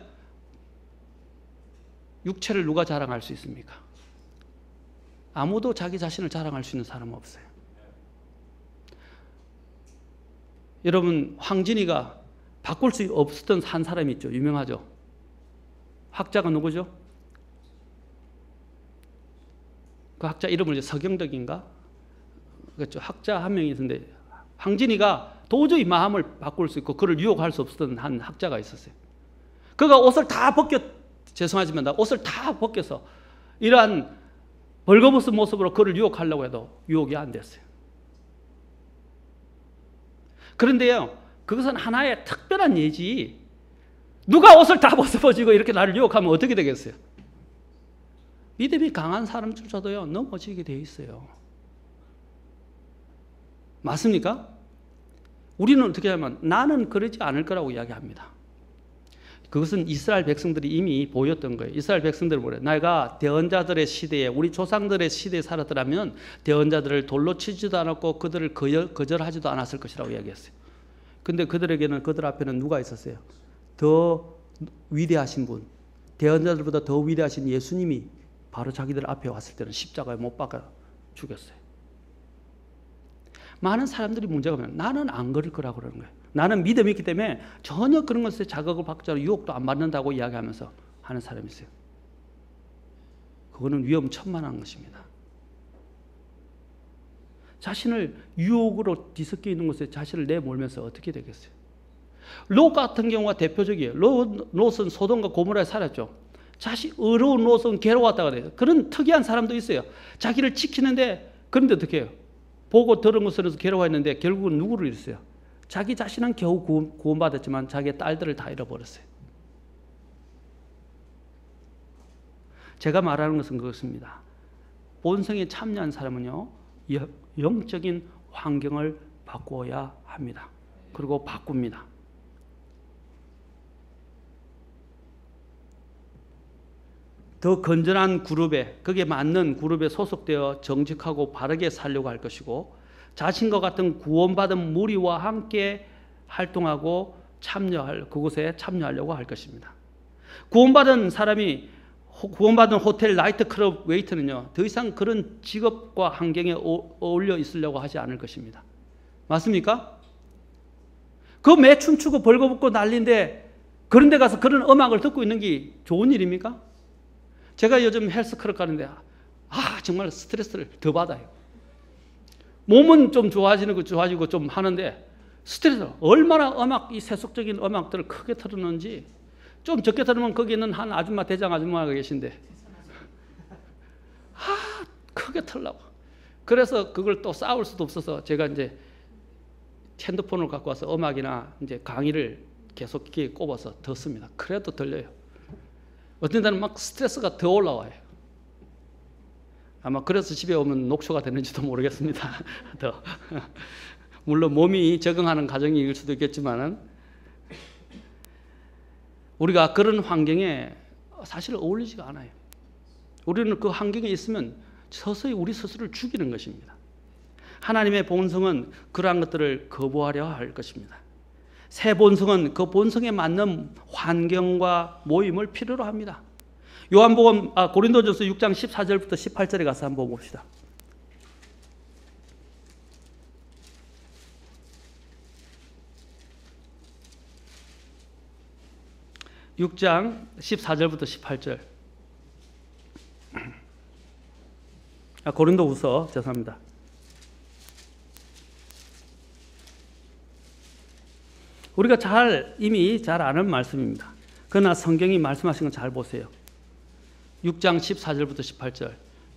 육체를 누가 자랑할 수 있습니까? 아무도 자기 자신을 자랑할 수 있는 사람은 없어요. 여러분, 황진이가 바꿀 수 없었던 한 사람이 있죠. 유명하죠. 학자가 누구죠? 그 학자 이름을 이제 서경덕인가? 그렇죠. 학자 한 명이 있는데 황진이가 도저히 마음을 바꿀 수 있고 그를 유혹할 수 없었던 한 학자가 있었어요. 그가 옷을 다 죄송하지만 옷을 다 벗겨서 이러한 벌거벗은 모습으로 그를 유혹하려고 해도 유혹이 안 됐어요. 그런데요, 그것은 하나의 특별한 예지. 누가 옷을 다 벗어버리고 이렇게 나를 유혹하면 어떻게 되겠어요? 믿음이 강한 사람조차도요, 넘어지게 돼 있어요. 맞습니까? 우리는 어떻게 하면 나는 그러지 않을 거라고 이야기합니다. 그것은 이스라엘 백성들이 이미 보였던 거예요. 이스라엘 백성들은 뭐래요? 내가 대언자들의 시대에, 우리 조상들의 시대에 살았더라면 대언자들을 돌로 치지도 않았고 그들을 거절하지도 않았을 것이라고 이야기했어요. 근데 그들에게는, 그들 앞에는 누가 있었어요? 더 위대하신 분, 대언자들보다 더 위대하신 예수님이 바로 자기들 앞에 왔을 때는 십자가에 못 박아 죽였어요. 많은 사람들이 문제가 뭐냐면 나는 안 그럴 거라고 그러는 거예요. 나는 믿음이 있기 때문에 전혀 그런 것에 자극을 받지 않고 유혹도 안 받는다고 이야기하면서 하는 사람이 있어요. 그거는 위험천만한 것입니다. 자신을 유혹으로 뒤섞여 있는 곳에 자신을 내몰면서 어떻게 되겠어요? 롯 같은 경우가 대표적이에요. 롯은 소돔과 고모라에 살았죠. 어려운 롯은 괴로웠다고 해요. 그런 특이한 사람도 있어요. 자기를 지키는데, 그런데 어떻게 해요? 보고 들은 것으로서 괴로워했는데 결국은 누구를 잃었어요? 자기 자신은 겨우 구원받았지만 자기의 딸들을 다 잃어버렸어요. 제가 말하는 것은 그것입니다. 본성에 참여한 사람은요, 영적인 환경을 바꿔야 합니다. 그리고 바꿉니다. 더 건전한 그룹에, 거기에 맞는 그룹에 소속되어 정직하고 바르게 살려고 할 것이고, 자신과 같은 구원받은 무리와 함께 활동하고 그곳에 참여하려고 할 것입니다. 구원받은 호텔 나이트클럽 웨이터는요, 더 이상 그런 직업과 환경에 어울려 있으려고 하지 않을 것입니다. 맞습니까? 그 매 춤추고 벌거벗고 난리인데 그런 데 가서 그런 음악을 듣고 있는 게 좋은 일입니까? 제가 요즘 헬스클럽 가는데 정말 스트레스를 더 받아요. 몸은 좀 좋아지고 좀 하는데 스트레스, 얼마나 이 세속적인 음악들을 크게 틀어놓는지. 좀 적게 들으면 거기 있는 한 아줌마, 대장 아줌마가 계신데 크게 틀라고. 그래서 그걸 또 싸울 수도 없어서 제가 이제 핸드폰을 갖고 와서 음악이나 이제 강의를 계속 귀에 꼽아서 듣습니다. 그래도 들려요. 어떤 때는 막 스트레스가 더 올라와요. 아마 그래서 집에 오면 녹초가 되는지도 모르겠습니다. 더. 물론 몸이 적응하는 과정일 수도 있겠지만은, 우리가 그런 환경에 사실 어울리지가 않아요. 우리는 그 환경에 있으면 서서히 우리 스스로를 죽이는 것입니다. 하나님의 본성은 그러한 것들을 거부하려 할 것입니다. 새 본성은 그 본성에 맞는 환경과 모임을 필요로 합니다. 요한복음 고린도전서 6장 14절부터 18절에 가서 한번 봅시다. 6장 14절부터 18절. 고린도후서 죄송합니다. 우리가 이미 잘 아는 말씀입니다. 그러나 성경이 말씀하신 건 잘 보세요. 6장 14절부터 18절.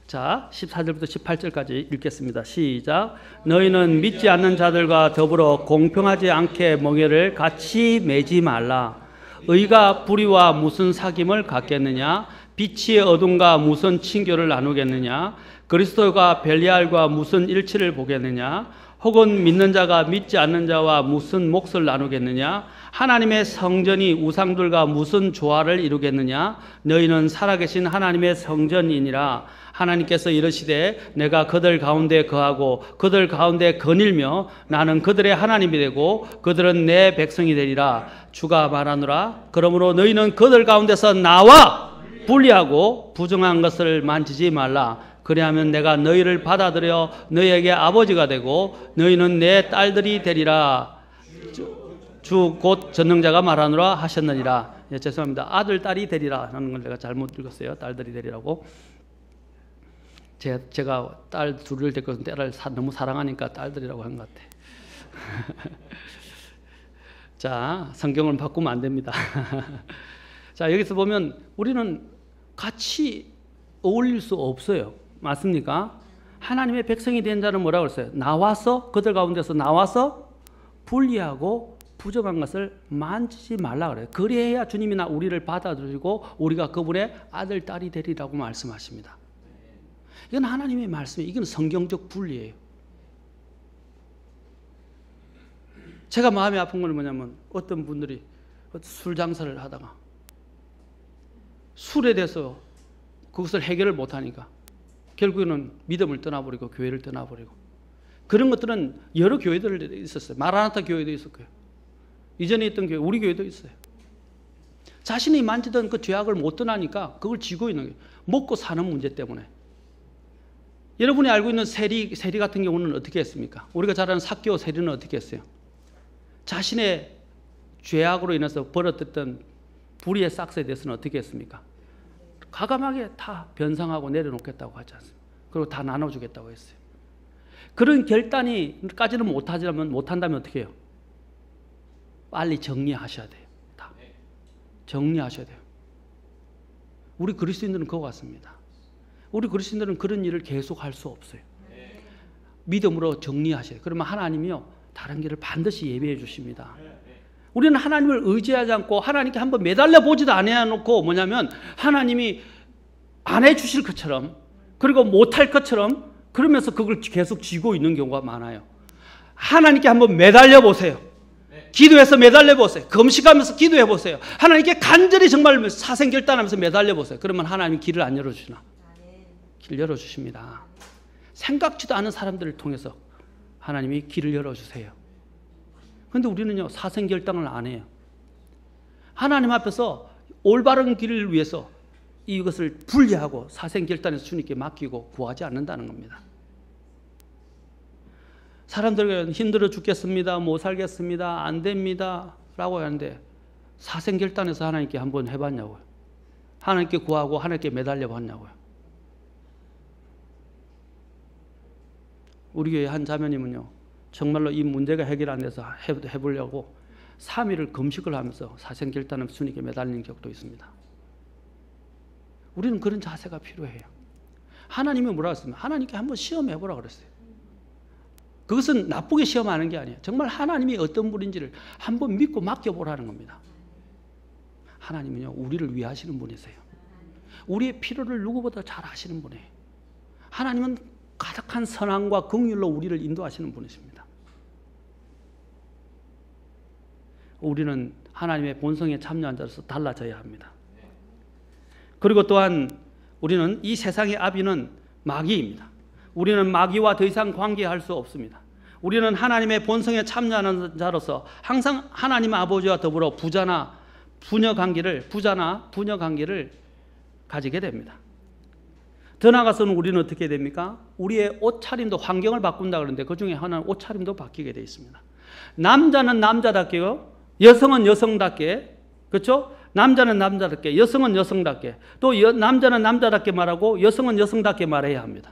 자, 14절부터 18절까지 읽겠습니다. 시작. 너희는 믿지 않는 자들과 더불어 공평하지 않게 멍에를 같이 매지 말라. 의가 불의와 무슨 사귐을 갖겠느냐? 빛이 어둠과 무슨 친교를 나누겠느냐? 그리스도가 벨리알과 무슨 일치를 보겠느냐? 혹은 믿는 자가 믿지 않는 자와 무슨 몫을 나누겠느냐? 하나님의 성전이 우상들과 무슨 조화를 이루겠느냐? 너희는 살아계신 하나님의 성전이니라. 하나님께서 이르시되 내가 그들 가운데 거하고 그들 가운데 거닐며 나는 그들의 하나님이 되고 그들은 내 백성이 되리라. 주가 말하노라. 그러므로 너희는 그들 가운데서 나와 분리하고 부정한 것을 만지지 말라. 그리하면 내가 너희를 받아들여 너희에게 아버지가 되고 너희는 내 딸들이 되리라. 주 곧 전능자가 말하노라 하셨느니라. 예, 죄송합니다. 아들 딸이 되리라 하는 걸 내가 잘못 읽었어요. 딸들이 되리라고. 제가 딸 둘을 데리고 딸을 너무 사랑하니까 딸들이라고 한 것 같아. 자, 성경을 바꾸면 안 됩니다. 자, 여기서 보면 우리는 같이 어울릴 수 없어요. 맞습니까? 하나님의 백성이 된 자는 뭐라고 했어요? 나와서 그들 가운데서 나와서 분리하고 부정한 것을 만지지 말라 그래요. 그래야 주님이 우리를 받아들이고 우리가 그분의 아들 딸이 되리라고 말씀하십니다. 이건 하나님의 말씀이에요. 이건 성경적 분리예요. 제가 마음이 아픈 건 뭐냐면 어떤 분들이 술 장사를 하다가 술에 대해서 그것을 해결을 못하니까 결국에는 믿음을 떠나버리고 교회를 떠나버리고 그런 것들은 여러 교회들이 있었어요. 마라나타 교회도 있었고요. 이전에 있던 교회, 우리 교회도 있어요. 자신이 만지던 그 죄악을 못 떠나니까 그걸 지고 있는 거예요. 먹고 사는 문제 때문에. 여러분이 알고 있는 세리 같은 경우는 어떻게 했습니까? 우리가 잘 아는 삭개오 세리는 어떻게 했어요? 자신의 죄악으로 인해서 벌어졌던 불의의 싹스에 대해서는 어떻게 했습니까? 과감하게 다 변상하고 내려놓겠다고 하지 않습니까? 그리고 다 나눠주겠다고 했어요. 그런 결단이까지는 못한다면 어떻게 해요? 빨리 정리하셔야 돼요. 다 정리하셔야 돼요. 우리 그리스도인들은 그거 같습니다. 우리 그리스도인들은 그런 일을 계속 할 수 없어요. 믿음으로 정리하셔야 돼요. 그러면 하나님이요 다른 길을 반드시 예비해 주십니다. 우리는 하나님을 의지하지 않고 하나님께 한번 매달려 보지도 않아놓고 뭐냐면 하나님이 안 해주실 것처럼 그리고 못할 것처럼 그러면서 그걸 계속 쥐고 있는 경우가 많아요. 하나님께 한번 매달려 보세요. 기도해서 매달려 보세요. 금식하면서 기도해 보세요. 하나님께 간절히 정말 사생결단하면서 매달려 보세요. 그러면 하나님이 길을 안 열어주시나? 길 열어주십니다. 생각지도 않은 사람들을 통해서 하나님이 길을 열어주세요. 그런데 우리는요 사생결단을 안 해요. 하나님 앞에서 올바른 길을 위해서 이것을 분리하고 사생결단에서 주님께 맡기고 구하지 않는다는 겁니다. 사람들은 힘들어 죽겠습니다. 못 살겠습니다. 안 됩니다. 라고 하는데 사생결단에서 하나님께 한번 해봤냐고요. 하나님께 구하고 하나님께 매달려 봤냐고요. 우리 교회 한 자매님은요 정말로 이 문제가 해결 안 돼서 해보려고 3일을 금식을 하면서 사생결단을 주님께 매달리는 격도 있습니다. 우리는 그런 자세가 필요해요. 하나님이 뭐라고 했습니까? 하나님께 한번 시험해보라 그랬어요. 그것은 나쁘게 시험하는 게 아니에요. 정말 하나님이 어떤 분인지를 한번 믿고 맡겨보라는 겁니다. 하나님은요 우리를 위하시는 분이세요. 우리의 필요를 누구보다 잘 아시는 분이에요. 하나님은 가득한 선함과 긍휼로 우리를 인도하시는 분이십니다. 우리는 하나님의 본성에 참여한 자로서 달라져야 합니다. 그리고 또한 우리는 이 세상의 아비는 마귀입니다. 우리는 마귀와 더 이상 관계할 수 없습니다. 우리는 하나님의 본성에 참여하는 자로서 항상 하나님 아버지와 더불어 부자나 부녀 관계를 가지게 됩니다. 더 나아가서는 우리는 어떻게 됩니까? 우리의 옷차림도 환경을 바꾼다 그러는데 그 중에 하나는 옷차림도 바뀌게 되어 있습니다. 남자는 남자답게요, 여성은 여성답게, 그렇죠? 남자는 남자답게, 여성은 여성답게, 또 남자는 남자답게 말하고 여성은 여성답게 말해야 합니다.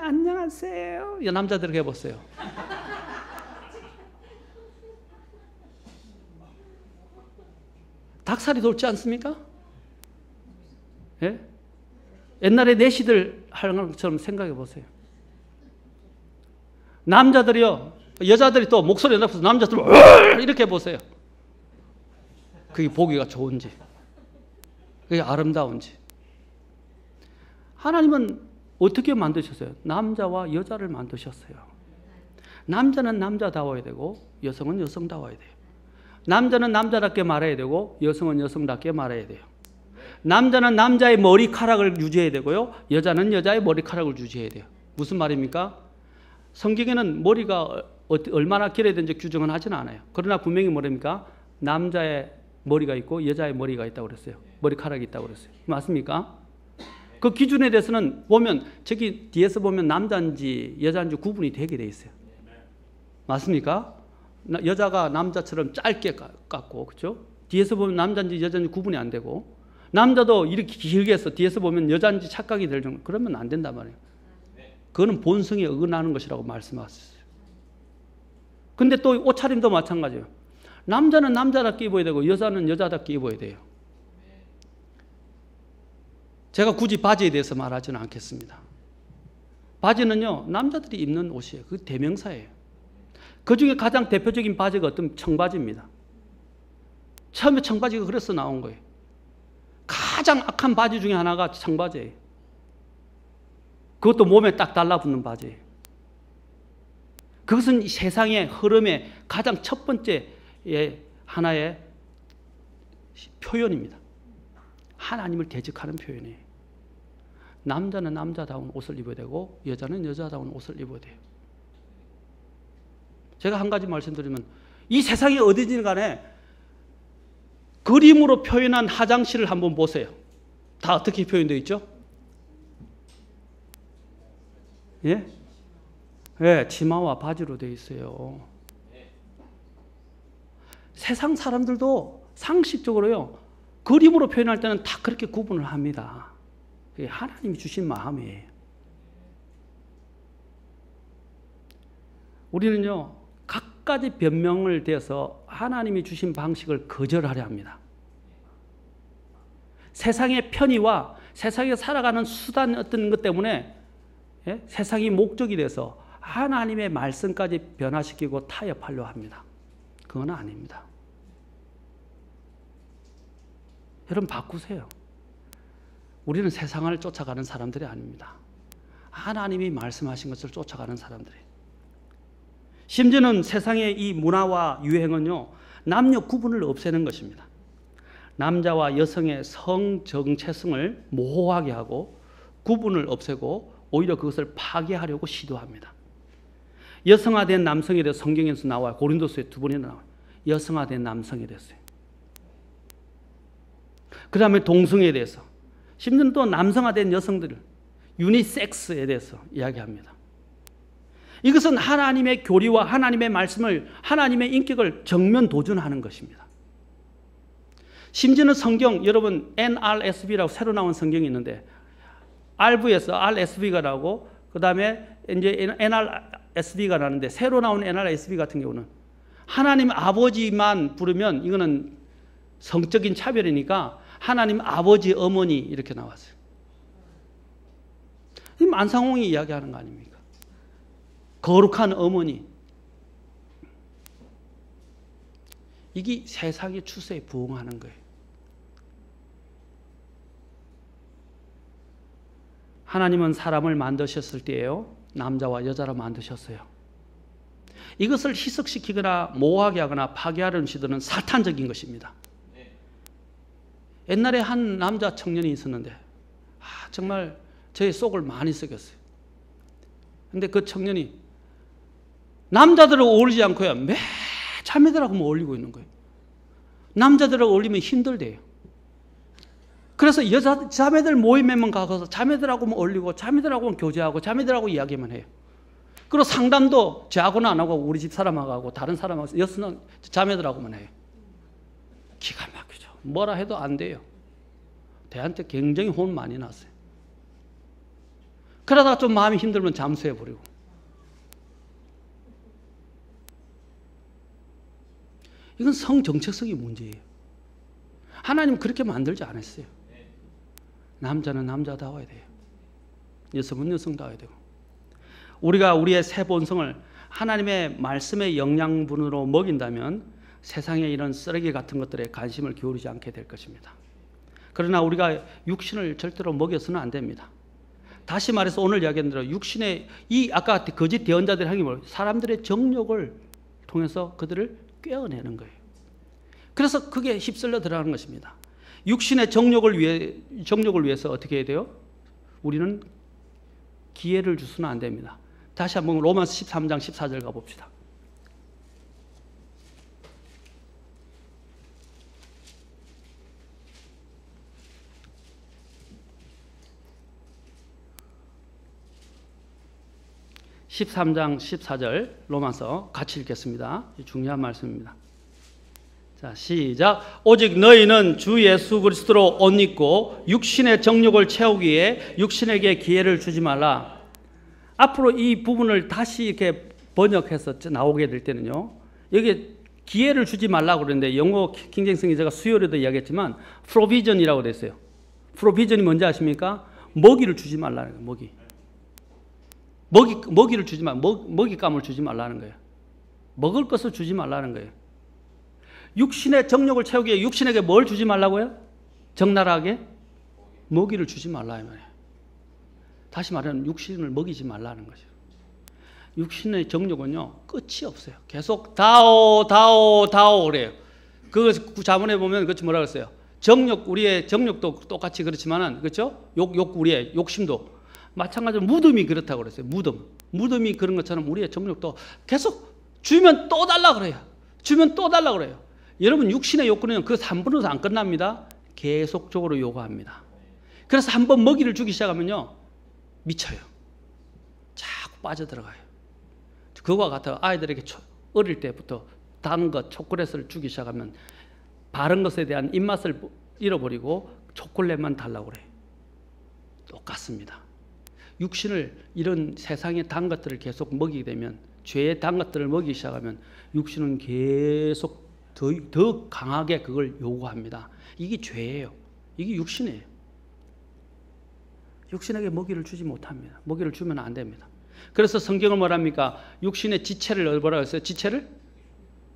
안녕하세요. 남자들 해보세요. 닭살이 돋지 않습니까? 예? 옛날에 내시들 하는 것처럼 생각해 보세요. 남자들이요, 여자들이 또 목소리 높여서 남자들 이렇게 보세요. 그게 보기가 좋은지, 그게 아름다운지. 하나님은 어떻게 만드셨어요? 남자와 여자를 만드셨어요. 남자는 남자다워야 되고 여성은 여성다워야 돼요. 남자는 남자답게 말해야 되고 여성은 여성답게 말해야 돼요. 남자는 남자의 머리카락을 유지해야 되고요, 여자는 여자의 머리카락을 유지해야 돼요. 무슨 말입니까? 성경에는 머리가 얼마나 길어야 되는지 규정은 하지는 않아요. 그러나 분명히 뭐랍니까? 남자의 머리가 있고 여자의 머리가 있다고 그랬어요. 머리카락이 있다고 그랬어요. 맞습니까? 그 기준에 대해서는 보면 저기 뒤에서 보면 남자인지 여자인지 구분이 되게 돼 있어요. 맞습니까? 여자가 남자처럼 짧게 깎고, 그렇죠? 뒤에서 보면 남자인지 여자인지 구분이 안 되고, 남자도 이렇게 길게 해서 뒤에서 보면 여자인지 착각이 될 정도, 그러면 안 된단 말이에요. 그거는 본성에 어긋나는 것이라고 말씀하셨어요. 근데 또 옷차림도 마찬가지예요. 남자는 남자답게 입어야 되고 여자는 여자답게 입어야 돼요. 제가 굳이 바지에 대해서 말하지는 않겠습니다. 바지는요, 남자들이 입는 옷이에요. 그 대명사예요. 그 중에 가장 대표적인 바지가 어떤 청바지입니다. 처음에 청바지가 그래서 나온 거예요. 가장 악한 바지 중에 하나가 청바지예요. 그것도 몸에 딱 달라붙는 바지예요. 그것은 이 세상의 흐름의 가장 첫 번째 하나의 표현입니다. 하나님을 대적하는 표현이에요. 남자는 남자다운 옷을 입어야 되고 여자는 여자다운 옷을 입어야 돼요. 제가 한 가지 말씀드리면, 이 세상에 어디든 간에 그림으로 표현한 화장실을 한번 보세요. 다 어떻게 표현되어 있죠? 예? 예, 치마와 바지로 되어 있어요. 세상 사람들도 상식적으로요, 그림으로 표현할 때는 다 그렇게 구분을 합니다. 그게 하나님이 주신 마음이에요. 우리는요, 갖가지 변명을 대서 하나님이 주신 방식을 거절하려 합니다. 세상의 편의와 세상에 살아가는 수단 어떤 것 때문에, 예? 세상이 목적이 돼서 하나님의 말씀까지 변화시키고 타협하려 합니다. 그건 아닙니다. 여러분, 바꾸세요. 우리는 세상을 쫓아가는 사람들이 아닙니다. 하나님이 말씀하신 것을 쫓아가는 사람들이에요. 심지어는 세상의 이 문화와 유행은요, 남녀 구분을 없애는 것입니다. 남자와 여성의 성 정체성을 모호하게 하고 구분을 없애고 오히려 그것을 파괴하려고 시도합니다. 여성화된 남성에 대해서 성경에서 나와요. 고린도서에 2번이나 나와요. 여성화된 남성에 대해서요. 그 다음에 동성애에 대해서, 심지어는 또 남성화된 여성들, 유니섹스에 대해서 이야기합니다. 이것은 하나님의 교리와 하나님의 말씀을, 하나님의 인격을 정면 도전하는 것입니다. 심지어는 성경, 여러분 NRSV라고 새로 나온 성경이 있는데, RV에서 RSV가 나오고 그 다음에 이제 NRSV가 나는데, 새로 나온 NRSV 같은 경우는 하나님 아버지만 부르면 이거는 성적인 차별이니까 하나님 아버지 어머니 이렇게 나왔어요. 안상홍이 이야기하는 거 아닙니까? 거룩한 어머니. 이게 세상의 추세에 부응하는 거예요. 하나님은 사람을 만드셨을 때에요, 남자와 여자로 만드셨어요. 이것을 희석시키거나 모호하게 하거나 파괴하려는 시도는 사탄적인 것입니다. 옛날에 한 남자 청년이 있었는데 정말 저의 속을 많이 썩였어요. 근데 그 청년이 남자들하고 어울리지 않고요, 매 자매들하고만 어울리고 있는 거예요. 남자들하고 어울리면 힘들대요. 그래서 여자 자매들 모임에만 가서 자매들하고만 어울리고 자매들하고만 교제하고 자매들하고 이야기만 해요. 그리고 상담도 저하고는 안 하고 우리 집 사람하고 다른 사람하고 여수는 자매들하고만 해요. 기가 막히죠. 뭐라 해도 안 돼요. 대한테 굉장히 혼 많이 났어요. 그러다가 좀 마음이 힘들면 잠수해버리고. 이건 성정체성이 문제예요. 하나님 그렇게 만들지 않았어요. 남자는 남자다워야 돼요. 여성은 여성다워야 되고. 우리가 우리의 새 본성을 하나님의 말씀의 영양분으로 먹인다면 세상에 이런 쓰레기 같은 것들에 관심을 기울이지 않게 될 것입니다. 그러나 우리가 육신을 절대로 먹여서는 안 됩니다. 다시 말해서 오늘 이야기한 대로 육신의 이 아까 거짓 대언자들의 행위를 사람들의 정욕을 통해서 그들을 꿰어내는 거예요. 그래서 그게 휩쓸려 들어가는 것입니다. 육신의 정욕을 위해서 어떻게 해야 돼요? 우리는 기회를 주서는 안 됩니다. 다시 한번 로마서 13장 14절 가봅시다. (13장 14절) 로마서 같이 읽겠습니다. 중요한 말씀입니다. 자, 시작. 오직 너희는 주 예수 그리스도로 옷 입고 육신의 정욕을 채우기 위해 육신에게 기회를 주지 말라. 앞으로 이 부분을 다시 이렇게 번역해서 나오게 될 때는요, 여기 기회를 주지 말라고 그러는데 영어 킹제임스는 제가 수요일에도 이야기했지만 provision이라고 됐어요. provision이 뭔지 아십니까? 먹이를 주지 말라는 거예요. 먹이를 주지 말, 먹잇감을 주지 말라는 거예요. 먹을 것을 주지 말라는 거예요. 육신의 정욕을 채우기 위해 육신에게 뭘 주지 말라고요? 적나라하게 먹이를 주지 말라 이 말이에요. 다시 말하면 육신을 먹이지 말라는 거죠. 육신의 정욕은요 끝이 없어요. 계속 다오 그래요. 그 자문에 보면 그렇지 뭐라 그랬어요? 정욕, 우리의 정욕도 똑같이 그렇지만은 그렇죠? 우리의 욕심도 마찬가지로 무덤이 그렇다고 그랬어요. 무덤이 그런 것처럼 우리의 정욕도 계속 주면 또 달라 그래요. 주면 또 달라 그래요. 여러분 육신의 욕구는 그 3분으로도 안 끝납니다. 계속적으로 요구합니다. 그래서 한번 먹이를 주기 시작하면요 미쳐요. 자꾸 빠져들어가요. 그와 같아 아이들에게 어릴 때부터 단 것, 초콜릿을 주기 시작하면 바른 것에 대한 입맛을 잃어버리고 초콜릿만 달라고 그래요. 똑같습니다. 육신을 이런 세상의 단 것들을 계속 먹이게 되면 죄의 단 것들을 먹이기 시작하면 육신은 계속 더 강하게 그걸 요구합니다. 이게 죄예요. 이게 육신이에요. 육신에게 먹이를 주지 못합니다. 먹이를 주면 안 됩니다. 그래서 성경은 뭐랍니까? 육신의 지체를 뭐라고 했어요? 지체를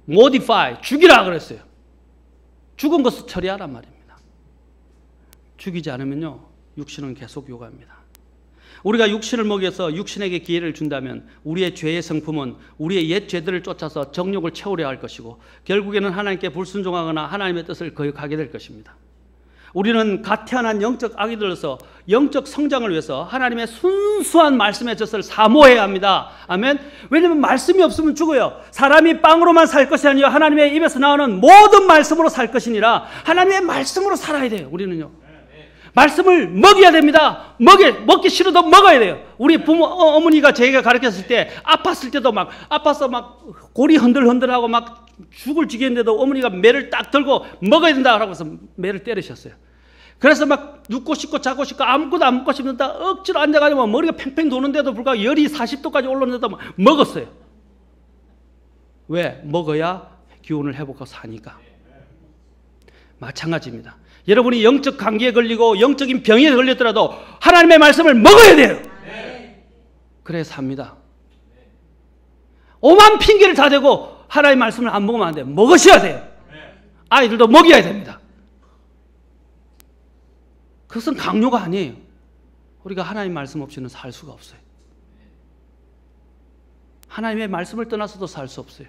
modify, 죽이라 그랬어요. 죽은 것을 처리하란 말입니다. 죽이지 않으면요 육신은 계속 요구합니다. 우리가 육신을 먹여서 육신에게 기회를 준다면 우리의 죄의 성품은 우리의 옛 죄들을 쫓아서 정욕을 채우려 할 것이고 결국에는 하나님께 불순종하거나 하나님의 뜻을 거역하게 될 것입니다. 우리는 갓 태어난 영적 아기들로서 영적 성장을 위해서 하나님의 순수한 말씀의 젖을 사모해야 합니다. 아멘. 왜냐하면 말씀이 없으면 죽어요. 사람이 빵으로만 살 것이 아니라 하나님의 입에서 나오는 모든 말씀으로 살 것이니라 하나님의 말씀으로 살아야 돼요. 우리는요. 말씀을 먹여야 됩니다. 먹기 싫어도 먹어야 돼요. 우리 어머니가 저희가 가르쳤을 때 아팠을 때도 아파서 골이 흔들흔들하고 죽을 지겠는데도 어머니가 매를 딱 들고 먹어야 된다고 해서 매를 때리셨어요. 그래서 눕고 싶고 자고 싶고 아무것도 안 먹고 싶는데 억지로 앉아가지고 머리가 팽팽 도는데도 불구하고 열이 40도까지 올랐는데도 먹었어요. 왜? 먹어야 기운을 회복하고 사니까. 마찬가지입니다. 여러분이 영적 감기에 걸리고 영적인 병에 걸렸더라도 하나님의 말씀을 먹어야 돼요. 그래야 삽니다. 오만 핑계를 다 대고 하나님의 말씀을 안 먹으면 안 돼요. 먹으셔야 돼요. 아이들도 먹여야 됩니다. 그것은 강요가 아니에요. 우리가 하나님 말씀 없이는 살 수가 없어요. 하나님의 말씀을 떠나서도 살 수 없어요.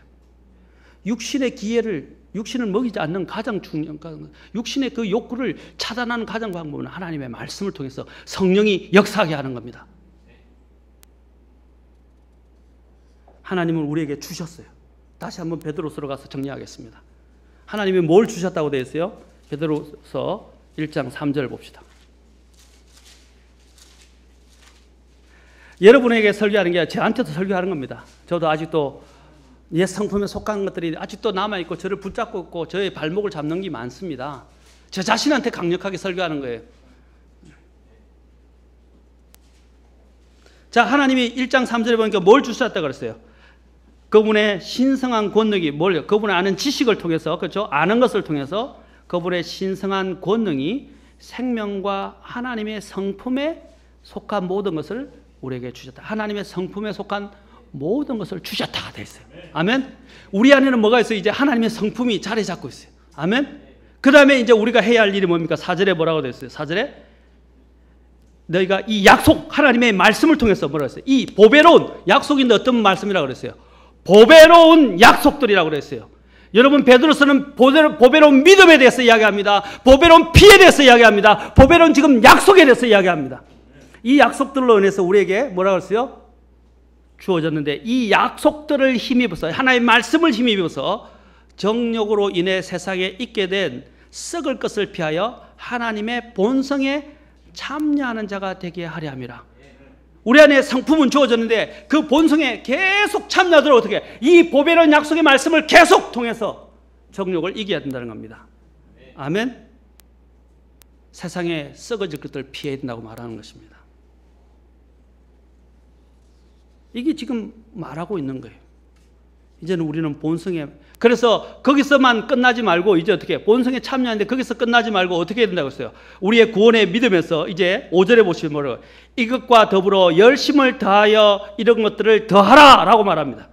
육신을 먹이지 않는 가장 중요한, 육신의 그 욕구를 차단하는 가장 방법은 하나님의 말씀을 통해서 성령이 역사하게 하는 겁니다. 하나님은 우리에게 주셨어요. 다시 한번 베드로서로 가서 정리하겠습니다. 하나님이 뭘 주셨다고 되어 있어요? 베드로서 1장 3절 봅시다. 여러분에게 설교하는 게 저한테도 설교하는 겁니다. 저도 아직도 옛 성품에 속한 것들이 아직도 남아있고 저를 붙잡고 있고 저의 발목을 잡는 게 많습니다. 저 자신한테 강력하게 설교하는 거예요. 자, 하나님이 1장 3절에 보니까 뭘 주셨다고 그랬어요? 그분의 신성한 권능이 뭘요? 그분의 아는 지식을 통해서, 그렇죠? 아는 것을 통해서 그분의 신성한 권능이 생명과 하나님의 성품에 속한 모든 것을 우리에게 주셨다. 하나님의 성품에 속한 모든 것을 주셨다가 되어 있어요. 아멘. 우리 안에는 뭐가 있어요? 이제 하나님의 성품이 자리 잡고 있어요. 아멘. 그 다음에 이제 우리가 해야 할 일이 뭡니까? 4절에 뭐라고 되어 있어요? 4절에 너희가 이 약속, 하나님의 말씀을 통해서 뭐라고 했어요? 이 보배로운 약속인데 어떤 말씀이라고 그랬어요? 보배로운 약속들이라고 그랬어요. 여러분, 베드로서는 보배로운 믿음에 대해서 이야기합니다. 보배로운 피에 대해서 이야기합니다. 보배로운 지금 약속에 대해서 이야기합니다. 이 약속들로 인해서 우리에게 뭐라고 했어요? 주어졌는데 이 약속들을 힘입어서, 하나님의 말씀을 힘입어서 정욕으로 인해 세상에 있게 된 썩을 것을 피하여 하나님의 본성에 참여하는 자가 되게 하려 함이라. 우리 안에 성품은 주어졌는데 그 본성에 계속 참여하도록 어떻게, 이 보배로운 약속의 말씀을 계속 통해서 정욕을 이겨야 된다는 겁니다. 아멘. 세상에 썩어질 것들을 피해야 된다고 말하는 것입니다. 이게 지금 말하고 있는 거예요. 이제는 우리는 본성에, 그래서 거기서만 끝나지 말고 이제 어떻게, 본성에 참여하는데 거기서 끝나지 말고 어떻게 해야 된다고 했어요? 우리의 구원의 믿음에서 이제 5절에 보시면 뭐라고, 이것과 더불어 열심을 다하여 이런 것들을 더하라 라고 말합니다.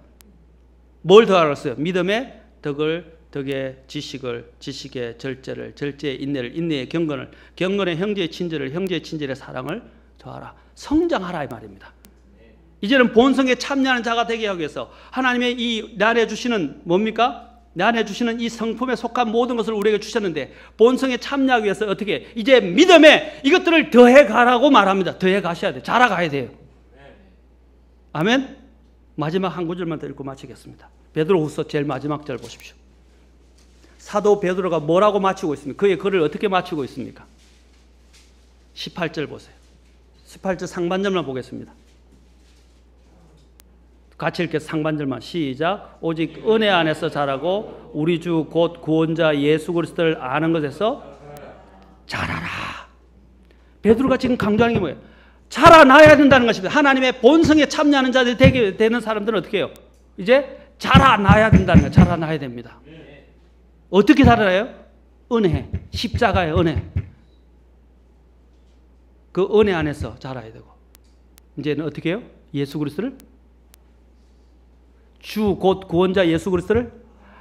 뭘 더하라고 했어요? 믿음의 덕을, 덕의 지식을, 지식의 절제를, 절제의 인내를, 인내의 경건을, 경건의 형제의 친절을, 형제의 친절의 사랑을 더하라. 성장하라 이 말입니다. 이제는 본성에 참여하는 자가 되게 하기 위해서 하나님의 이 내 안에 주시는 뭡니까? 내 안에 주시는 이 성품에 속한 모든 것을 우리에게 주셨는데 본성에 참여하기 위해서 어떻게, 이제 믿음에 이것들을 더해 가라고 말합니다. 더해 가셔야 돼요. 자라가야 돼요. 아멘. 마지막 한 구절만 더 읽고 마치겠습니다. 베드로후서 제일 마지막 절 보십시오. 사도 베드로가 뭐라고 마치고 있습니까? 그의 글을 어떻게 마치고 있습니까? 18절 보세요. 18절 상반절만 보겠습니다. 같이 읽게 상반절만 시작. 오직 은혜 안에서 자라고 우리 주 곧 구원자 예수 그리스도를 아는 것에서 자라라. 베드로가 지금 강조하는 게 뭐예요? 자라나야 된다는 것입니다. 하나님의 본성에 참여하는 자들이 되게 되는 사람들은 어떻게 해요? 이제 자라나야 된다는 거예요. 자라나야 됩니다. 어떻게 자라나요? 은혜, 십자가의 은혜. 그 은혜 안에서 자라야 되고, 이제는 어떻게 해요? 예수 그리스도를, 주 곧 구원자 예수 그리스도를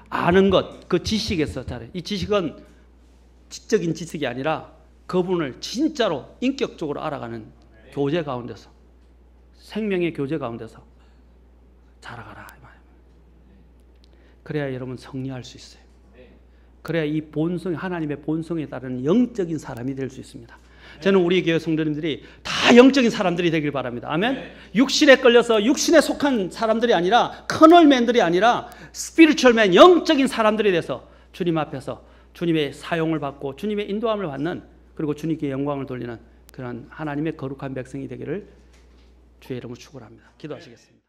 아는 것, 그 지식에서 자라요. 이 지식은 지적인 지식이 아니라 그분을 진짜로 인격적으로 알아가는 교제 가운데서, 생명의 교제 가운데서 자라가라. 그래야 여러분 승리할 수 있어요. 그래야 이 본성, 하나님의 본성에 따른 영적인 사람이 될 수 있습니다. 저는 우리 교회 성도님들이 다 영적인 사람들이 되길 바랍니다. 아멘. 육신에 끌려서 육신에 속한 사람들이 아니라, 커널맨들이 아니라 스피리추얼맨, 영적인 사람들이 돼서 주님 앞에서 주님의 사용을 받고 주님의 인도함을 받는, 그리고 주님께 영광을 돌리는 그런 하나님의 거룩한 백성이 되기를 주의 이름으로 축원합니다. 기도하시겠습니다.